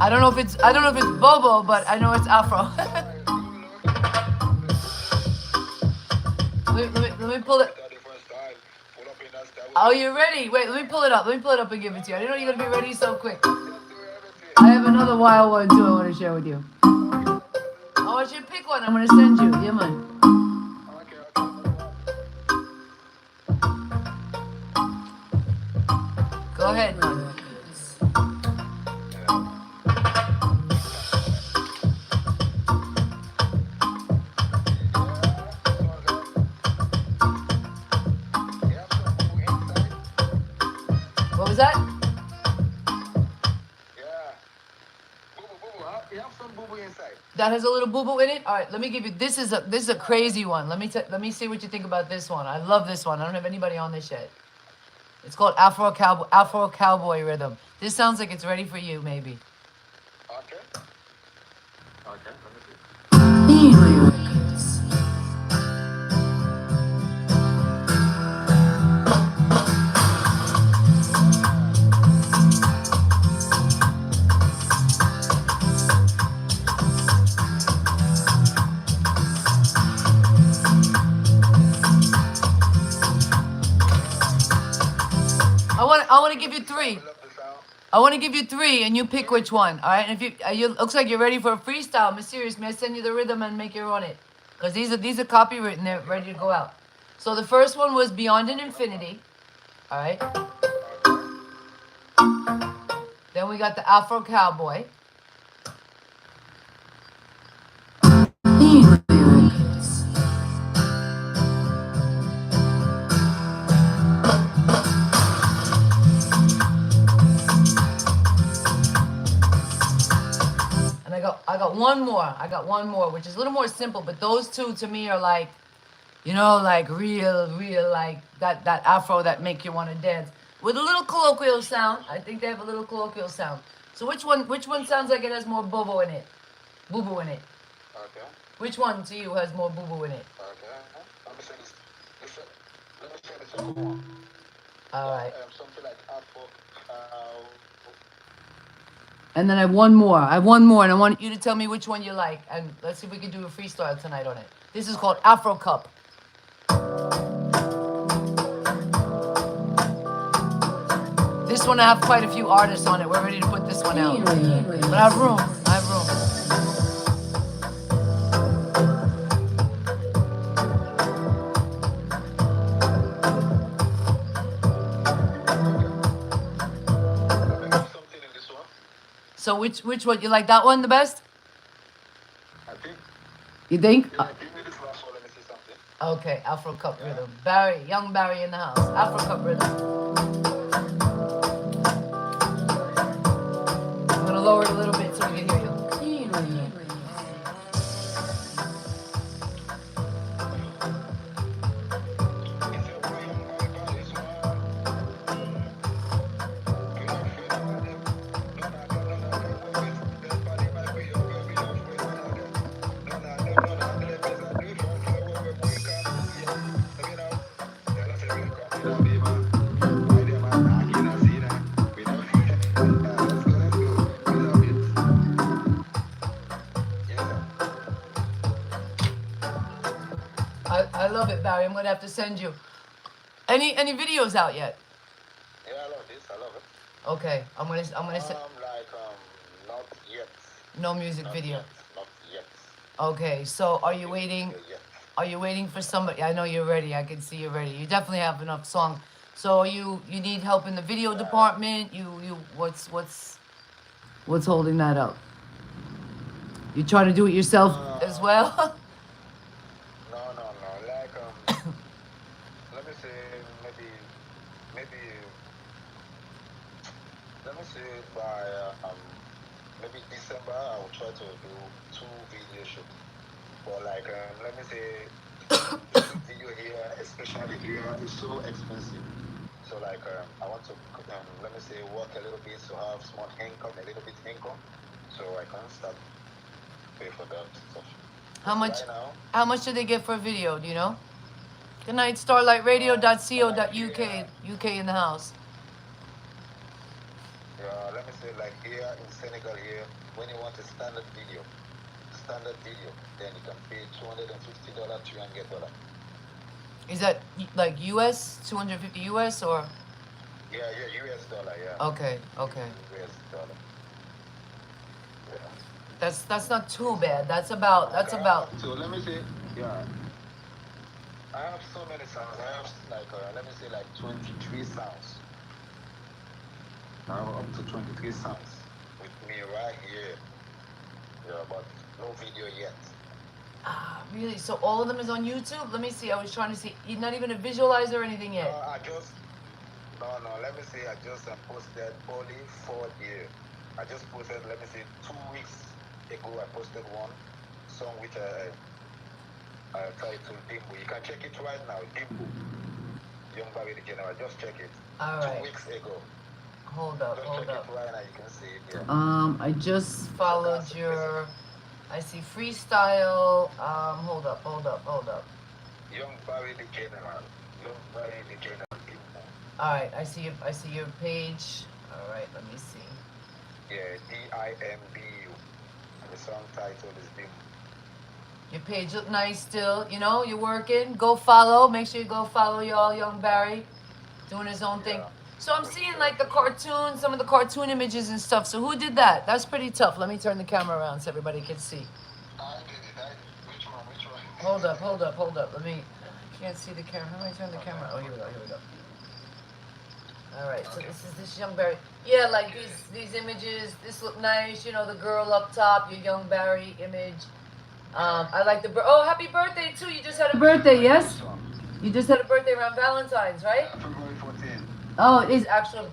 I don't know if it's Bobo, but I know it's Afro. let me pull it. Oh, you're ready? Wait, let me pull it up. Let me pull it up and give it to you. I didn't know you're gonna be ready so quick. I have another wild one too I want to share with you. I want you to pick one. I'm going to send you. Yeah, man. Okay, no problem. Go ahead, man. Yeah. Yeah, this one's you have some boo boo inside. What was that? Yeah. Boo boo boo boo. Huh? You have some boo boo inside. That has a little boo boo in it. All right, let me give you. This is a crazy one. Let me see what you think about this one. I love this one. I don't have anybody on this yet. It's called Afro Cowboy Rhythm. This sounds like it's ready for you, maybe. Okay. Okay, let me see. I want to give you three. We love the sound. I want to give you three, and you pick which one. All right. And if you looks like you're ready for a freestyle. I'm serious. May I send you the rhythm and make you run it? Because these are copywritten. They're ready to go out. So the first one was Beyond an Infinity. All right. Okay. Then we got the Afro Cowboy. And I got one more. I got one more, which is a little more simple. But those two to me are like, you know, like real, like that Afro that make you want to dance with a little colloquial sound. I think they have a little colloquial sound. So which one sounds like it has more bobo in it? Boo boo in it. Okay. Which one to you has more boo boo in it? Okay. Let me say this. Let me say this one. All right. Something like Afro. And then I have one more. And I want you to tell me which one you like. And let's see if we can do a freestyle tonight on it. This is called Afro Cup. This one I have quite a few artists on it. We're ready to put this one out. But I have room. I have room. Something in this one. So which one? You like that one the best? I think. You think? Yeah, give me this last one. Let me see something. Okay, Afro Cup Rhythm. Barry, Yungbarry in the house. Afro Cup Rhythm. I'm gonna lower it a little bit so we can hear you. I love it, Barry. I'm gonna have to send you. Any videos out yet? Yeah, I love this. I love it. Okay, I'm gonna send. Not yet. No music video. Not yet. Okay, so are you waiting? Yet. Are you waiting for somebody? I know you're ready. I can see you're ready. You definitely have enough song. So you need help in the video department. What's holding that up? You trying to do it yourself as well? No. Like let me say maybe let me say by maybe December I will try to do 2 video shoots. But like let me say video here, especially here, is so expensive. So like I want to let me say work a little bit to have small income, a little bit income, so I can start pay for that stuff. How much? Right now, How much do they get for a video? Do you know? Good night, starlightradio.co.uk. UK in the house. let me say like here in Senegal here, when you want a standard video, then you can pay $250, $300. Is that like US? 250 US or? Yeah, US dollar, yeah. Okay. US dollar. That's not too bad. That's about So let me say, yeah. I have so many sounds. I have like let me say like 23 sounds. I have up to 23 sounds with me right here. Yeah, but no video yet. really. So all of them is on YouTube. Let me see. I was trying to see. Not even a visualizer or anything yet. No. Let me say I just posted only 4 years. I just posted. Let me say 2 weeks ago. I posted one song which I titled Dimbo. You can check it right now. Dimbo. Yungbarry the General. Just check it. All right. 2 weeks ago. Hold up. Just check it right now. You can see it here. I just followed your. I see freestyle. Hold up. Yungbarry the General. Yungbarry the General. All right, I see your page. All right, let me see. Yeah, DIMBU. And the song title is Dimbo. Your page look nice still. You know, you're working. Go follow. Make sure you go follow y'all. Yungbarry doing his own thing. So I'm seeing like the cartoon, some of the cartoon images and stuff. So who did that? That's pretty tough. Let me turn the camera around so everybody can see. I did it. Which one? Hold up. Let me. I can't see the camera. How do I turn the camera? Oh, here we go. All right. So this Yungbarry. Yeah, like these images. This look nice. You know, the girl up top, your Yungbarry image. I like the happy birthday too. You just had a birthday, yes? You just had a birthday around Valentine's, right? February 14th. Oh, it is actual.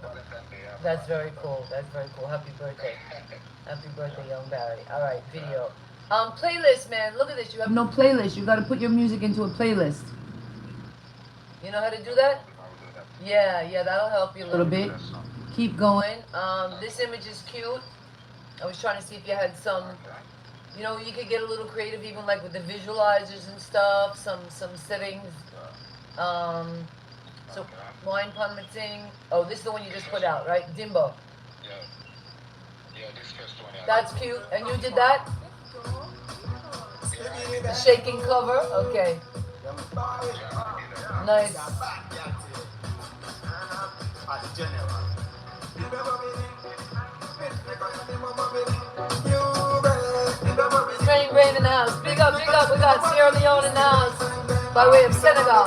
That's very cool. Happy birthday. Happy birthday, Yungbarry. All right, video. Playlist, man. Look at this. You have no playlist. You got to put your music into a playlist. You know how to do that? Yeah, that'll help you a little bit. Keep going. This image is cute. I was trying to see if you had some, you know, you could get a little creative even like with the visualizers and stuff, some settings. So wine permitting. Oh, this is the one you just put out, right? Dimbo. Yeah, this first one. That's cute. And you did that? The shaking cover? Okay. Nice. Rain in the house. Big up. We got Sierra Leone in the house by way of Senegal.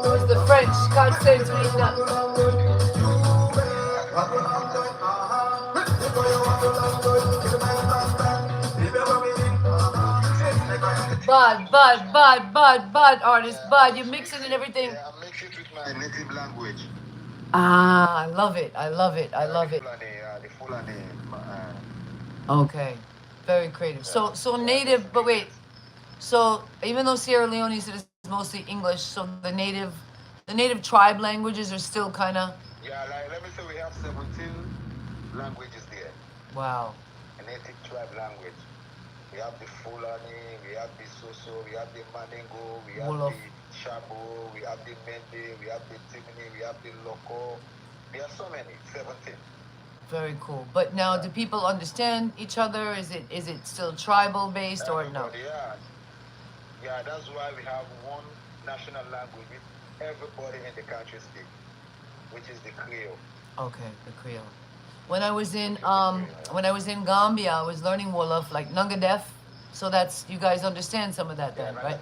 It's the French. Can't say it to me now. Bud, artist, Bud. You're mixing and everything. Yeah, I'm mixing it with my native language. I love it. The Fulani. Okay, very creative. So native, but wait. So even though Sierra Leone is mostly English, so the native tribe languages are still kind of. Yeah, like let me say we have 17 languages there. Wow. A native tribe language. We have the Fulani, we have the Soso, we have the Mandingo, we have Wolof. the Shabo, we have the Mende, we have the Timini, we have the Loco. We have so many, 17. Very cool. But now, do people understand each other? Is it still tribal based or no? Yeah, that's why we have one national language which everybody in the country speak, which is the Creole. Okay, the Creole. When I was in Gambia, I was learning Wolof, like Nangadef. So that's, you guys understand some of that then, right?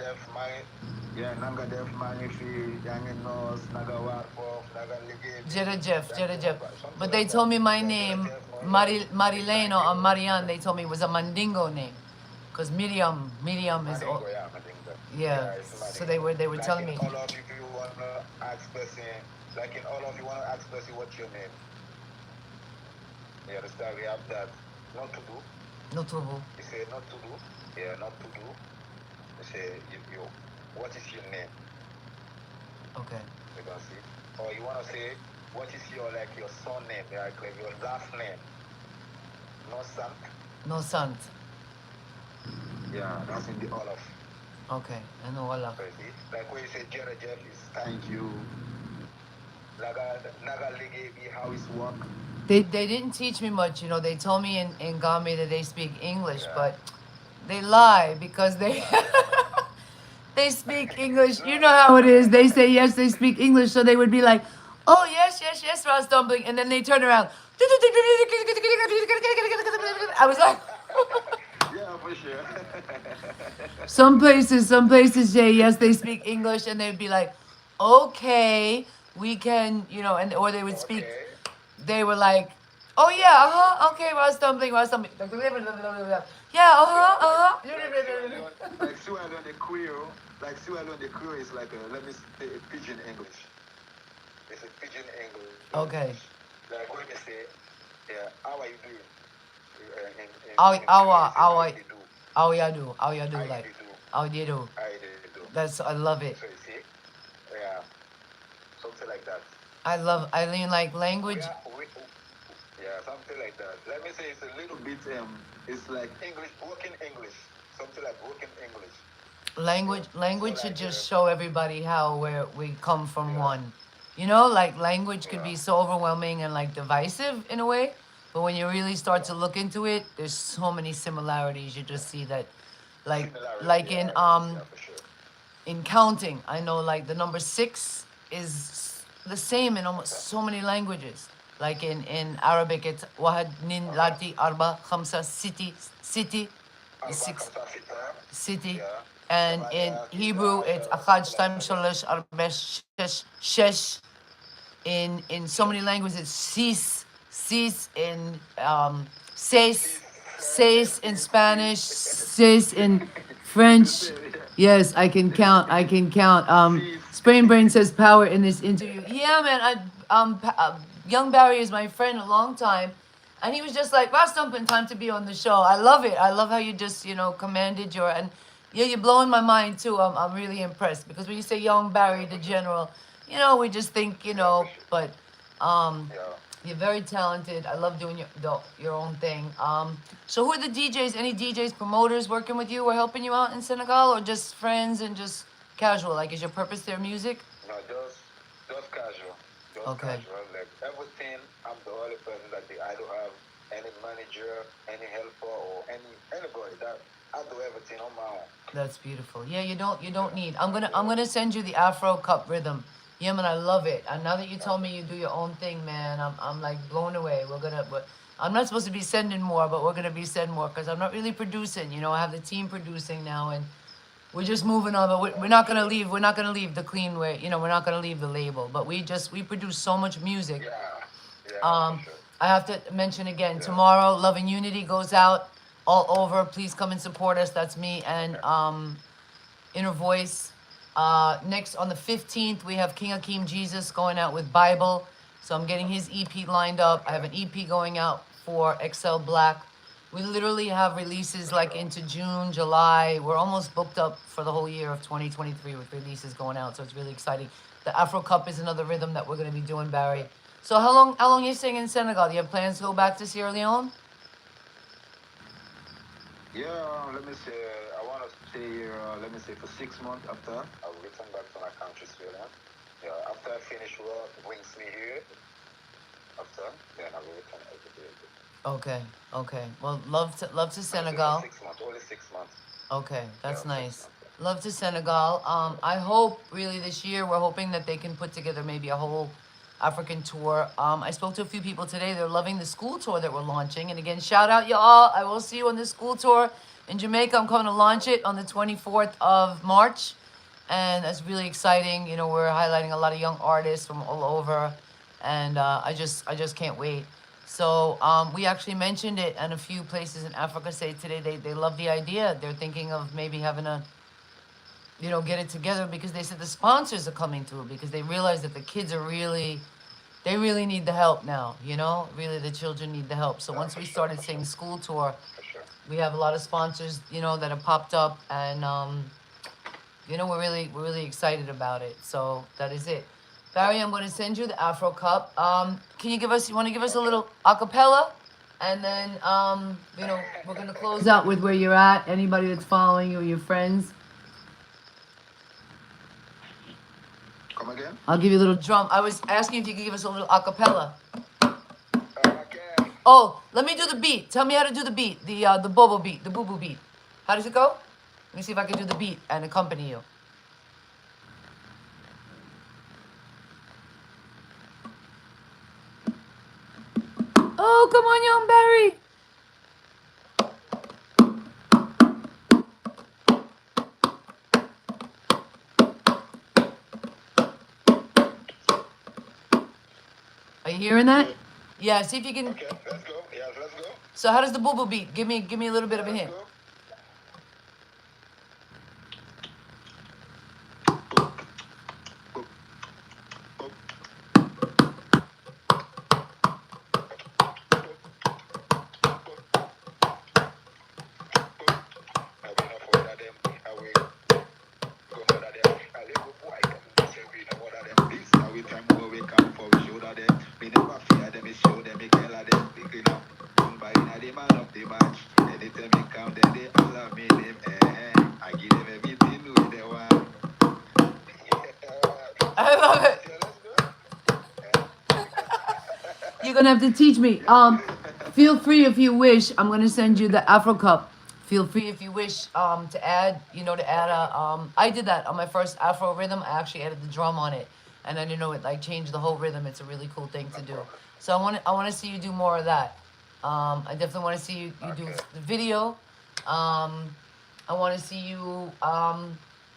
Nangadef, Manifi, Yanginos, Nagawarpof, Nagaligate. Jerejef. But they told me my name, Marileno or Marianne, they told me was a Mandingo name. Because Miriam is all. Yeah, so they were telling me. All of you want to ask person, like in all of you want to ask person what's your name. You understand? We have that. Not to do. No trouble. You say not to do. Yeah, not to do. You say you what is your name? Okay. You can see. or you wanna say what is your like your son name, like your last name? No sant. No sant. Yeah, that's in the Olaf. Okay, ano wala. So you see, like when you say Jerry Jeff is thank you. Naga Ligebi, how is work? They didn't teach me much, you know. They told me in Gambia that they speak English, Yeah. but they lie because they they speak English. You know how it is. They say yes, they speak English, so they would be like, "Oh yes, yes, yes, Ras Dumpling," and then they turn around. I was like, Yeah, for sure. some places say yes, they speak English, and they'd be like, "Okay, we can," you know, and or they would speak. Okay. They were like, "Oh yeah, okay, Ras Dumpling, Ras Dumpling." Yeah, Like Sue Allen the Creole, like Sue Allen the Creole is like a, let me say a pidgin English. It's a pidgin English. Okay. Like when they say, yeah, how are you doing? In How Creole, how they say, how ya do? How ya do? how you Like do? how you do? How you do? That's I love it. So you see, yeah, something like that. I mean like language Yeah, something like that. Let me say it's a little bit, it's like English, broken English. Something like broken English. language So should like, just show everybody how where we come from yeah, one. You know, like language could yeah, be so overwhelming and like divisive in a way, but when you really start to yeah. look into it, there's so many similarities. You just see that like Similarity, like yeah, it is, yeah, for sure. in counting, I know like the number 6 is the same in almost Okay, so many languages. Like in Arabic, it's wahad nin okay. lati arba khamsa city is Alba 6 Kamsa Sita, city, yeah. and in Samania, Tisa, Hebrew it's Ashara, achad something like shtam that, yeah. shalosh arba shesh. In so many Shush. languages it's sis in seis, Sis, seis in sis, Spanish, seis in French. sis. Yes, I can count. I can count. Sis. Sprain Brain says power in this interview. Yeah, man. Young Barry is my friend a long time, and he was just like, "Ross Dumpling, time to be on the show." I love it. I love how you just commanded your and yeah, you're blowing my mind too. I'm really impressed because when you say Young Barry Yeah, the for sure. general, we just think Yeah, for sure. but um, Yeah. you're very talented. I love doing your own thing. So who are the DJs? Any DJs, promoters working with you or helping you out in Senegal, or just friends and just casual? Like, is your purpose their music? No, just casual. Just Okay, casual. Like everything, I'm the only person that I don't have any manager, any helper, or anybody. That I do everything on my own. that's beautiful. Yeah, you don't Yeah, need. I do I'm gonna everything. send you the Afro Cup rhythm. Yeah, man, I love it. And now that you Yeah. told me you do your own thing, man, I'm like blown away. I'm not supposed to be sending more, but we're gonna be sending more because I'm not really producing. I have the team producing now, and we're just moving on. But we're Yeah, for not gonna sure. leave. We're not gonna leave the clean way. We're not gonna leave the label. But we produce so much music. Yeah. Yeah, for Um, sure. I have to mention again Yeah. tomorrow. Love and Unity goes out all over. Please come and support us. That's me and Okay. Inner Voice. Next on the 15th, we have King Akeem Jesus going out with Bible. So I'm getting his EP lined up. I Okay. have an EP going out for XL Black. We literally have releases For like sure. into June, July. We're almost booked up for the whole year of 2023 with releases going out. So it's really exciting. The Afro Cup is another rhythm that we're going to be doing, Barry. So how long you staying in Senegal? Do you have plans to go back to Sierra Leone? Yeah, let me say, I want to stay here, let me say, for 6 months after I'll return back to my country, Sweden. Yeah, after I finish work, brings me here. After, then I will return every day again. Okay, okay. Well, love to I stay for Senegal. 6 months, only 6 months. Okay, Yeah, that's six nice. months. Yeah. Love to Senegal. I hope really this year we're hoping that they can put together maybe a whole African tour. I spoke to a few people today. They're loving the school tour that we're launching. And again, shout out y'all. I will see you on the school tour in Jamaica. I'm coming to launch it on the 24th of March. And that's really exciting. We're highlighting a lot of young artists from all over. And I just can't wait. So we actually mentioned it, and a few places in Africa say today they love the idea. They're thinking of maybe having a, get it together because they said the sponsors are coming through because they realize that the kids are they really need the help now. Really the children need the help. So Yeah, once for we sure, started for saying sure, school tour, for sure. we have a lot of sponsors, that have popped up, and we're really excited about it. So that is it. Barry, I'm going to send you the Afro Cup. Can you give us? You want to give us a little acapella, and then you know, we're going to close out with where you're at. Anybody that's following you, your friends. Come again? I'll give you a little drum. I was asking if you could give us a little acapella. Okay. Oh, let me do the beat. Tell me how to do the beat. The bobo beat, the boo boo beat. How does it go? Let me see if I can do the beat and accompany you. Oh, come on, Yungbarry. Are you hearing that? Yeah, see if you can. Okay, let's go. Yes, let's go. So how does the boo boo beat? Give me a little bit of a Let's hint. go. I love it. You're gonna have to teach me. Feel free if you wish. I'm gonna send you the Afro Cup. Feel free if you wish to add, you know, to add a. I did that on my first Afro rhythm. I actually added the drum on it, and then you know it like changed the whole rhythm. It's a really cool thing to do. So I want to see you do more of that. I definitely want to see you do the video. I want to see you,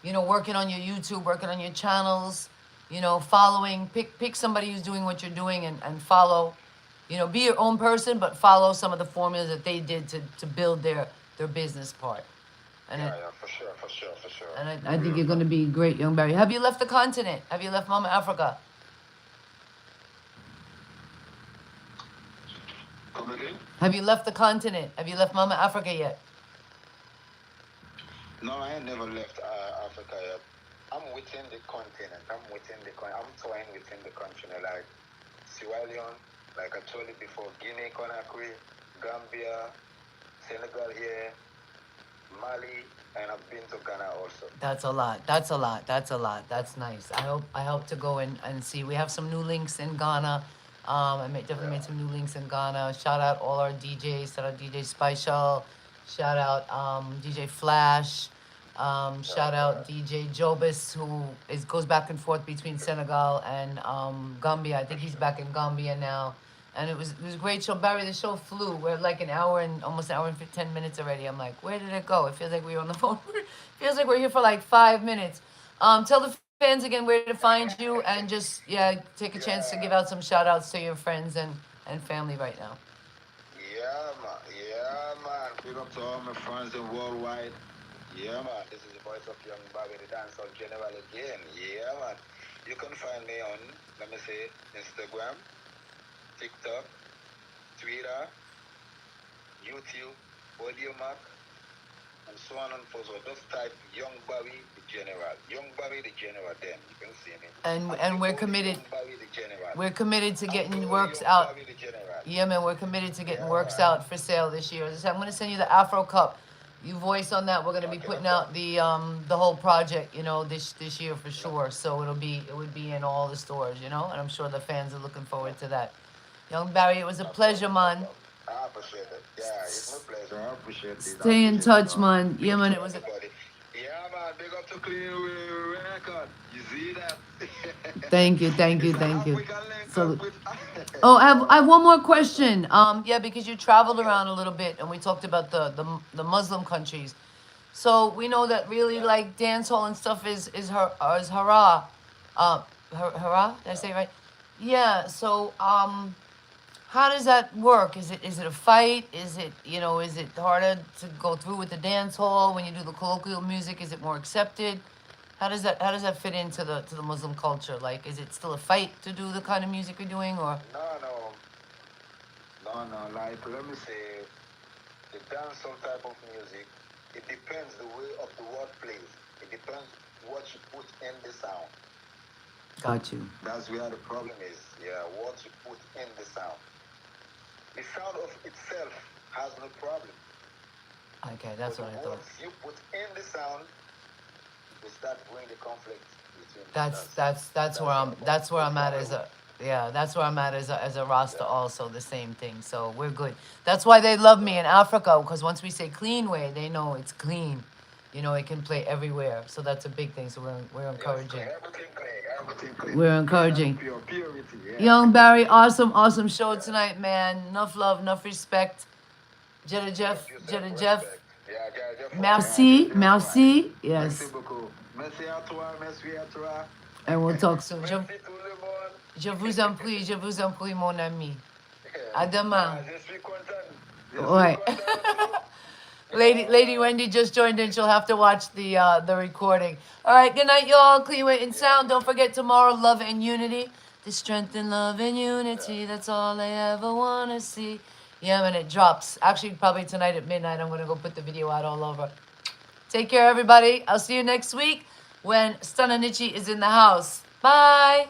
you know, working on your YouTube, working on your channels, you know, following, pick somebody who's doing what you're doing and follow, you know, be your own person, but follow some of the formulas that they did to build their business part. And Yeah, for sure, for sure, for sure. and I think you're going to be great, Yungbarry. Have you left the continent? Have you left Mama Africa? Come again? Have you left the continent? Have you left Mama Africa yet? No, I ain't never left Africa yet. I'm within the continent. I'm toying within the continent, like Sierra Leone, like I told you before, Guinea, Conakry, Gambia, Senegal here, Mali, and I've been to Ghana also. That's a lot. That's a lot. That's a lot. That's nice. I hope to go and see. We have some new links in Ghana. Definitely made some new links in Ghana. Shout out all our DJs. Shout out DJ Special. Shout out DJ Flash. Shout out DJ Jobis, who goes back and forth between Senegal and Gambia. I think he's back in Gambia now. And it was a great show. Barry, the show flew. We're like almost an hour and 10 minutes already. I'm like, where did it go? It feels like we were on the phone. Feels like we're here for like 5 minutes. Tell the fans again where to find you, and just take a chance to give out some shout outs to your friends and family right now. Yeah, man. Big up to all my friends in worldwide. Yeah, man. This is the voice of Yungbarry, the dancehall general again. Yeah, man. You can find me on, let me say, Instagram, TikTok, Twitter, YouTube, Audiomack, and so on and so forth. Just type Yungbarry the General. Yungbarry the General, then you can see me. And we're committed. Yungbarry the General. We're committed to getting works out. Yungbarry the General. Yeah, man, we're committed to getting works out for sale this year. As I said, I'm going to send you the Afro Cup. You voice on that. We're going to be putting out the whole project, you know, this year for sure. So it would be in all the stores, you know, and I'm sure the fans are looking forward to that. Yungbarry, it was a pleasure, man. I appreciate it. Yeah, it's my pleasure. I appreciate it. Stay in touch, man. Yeah, man, it was. Yeah, man, big up to Clean Record. You see that? Thank you. So, Oh, I have one more question. Yeah, because you traveled around a little bit, and we talked about the Muslim countries. So we know that really like dancehall and stuff is hara, hara. Did I say it right? Yeah. So how does that work? Is it a fight? Is it is it harder to go through with the dance hall when you do the colloquial music? Is it more accepted? How does that fit into the Muslim culture? Like, is it still a fight to do the kind of music you're doing, or? No. Like, let me say, the dancehall type of music, it depends the way of the word plays. It depends what you put in the sound. Got you. That's where the problem is. Yeah, what you put in the sound. The sound of itself has no problem. Okay, that's But what I the thought. words you put in the sound will start bringing the conflict between That's where I'm at as a that's where I'm at as a Rasta also the same thing. So we're good. That's why they love me in Africa, because once we say clean way, they know it's clean. You know, it can play everywhere. So that's a big thing. So we're encouraging. everything clean. We're encouraging. Pure, purity. Yeah. Yungbarry, awesome show tonight, man. Enough love, enough respect. Jetta Jeff. Yeah, Jeff. Merci, merci. Yes. Merci beaucoup. Merci à toi, merci à toi. And we'll talk soon. Merci tout le monde. Je vous en prie, mon ami. À demain. Je suis content. Ouais. Lady Wendy just joined in. She'll have to watch the recording. All right, good night, y'all. Clean Weight and Sound. Don't forget tomorrow, love and unity. The strength in love and unity. That's all I ever want to see. Yeah, man, it drops. Actually, probably tonight at midnight, I'm going to go put the video out all over. Take care, everybody. I'll see you next week when Stananichi is in the house. Bye.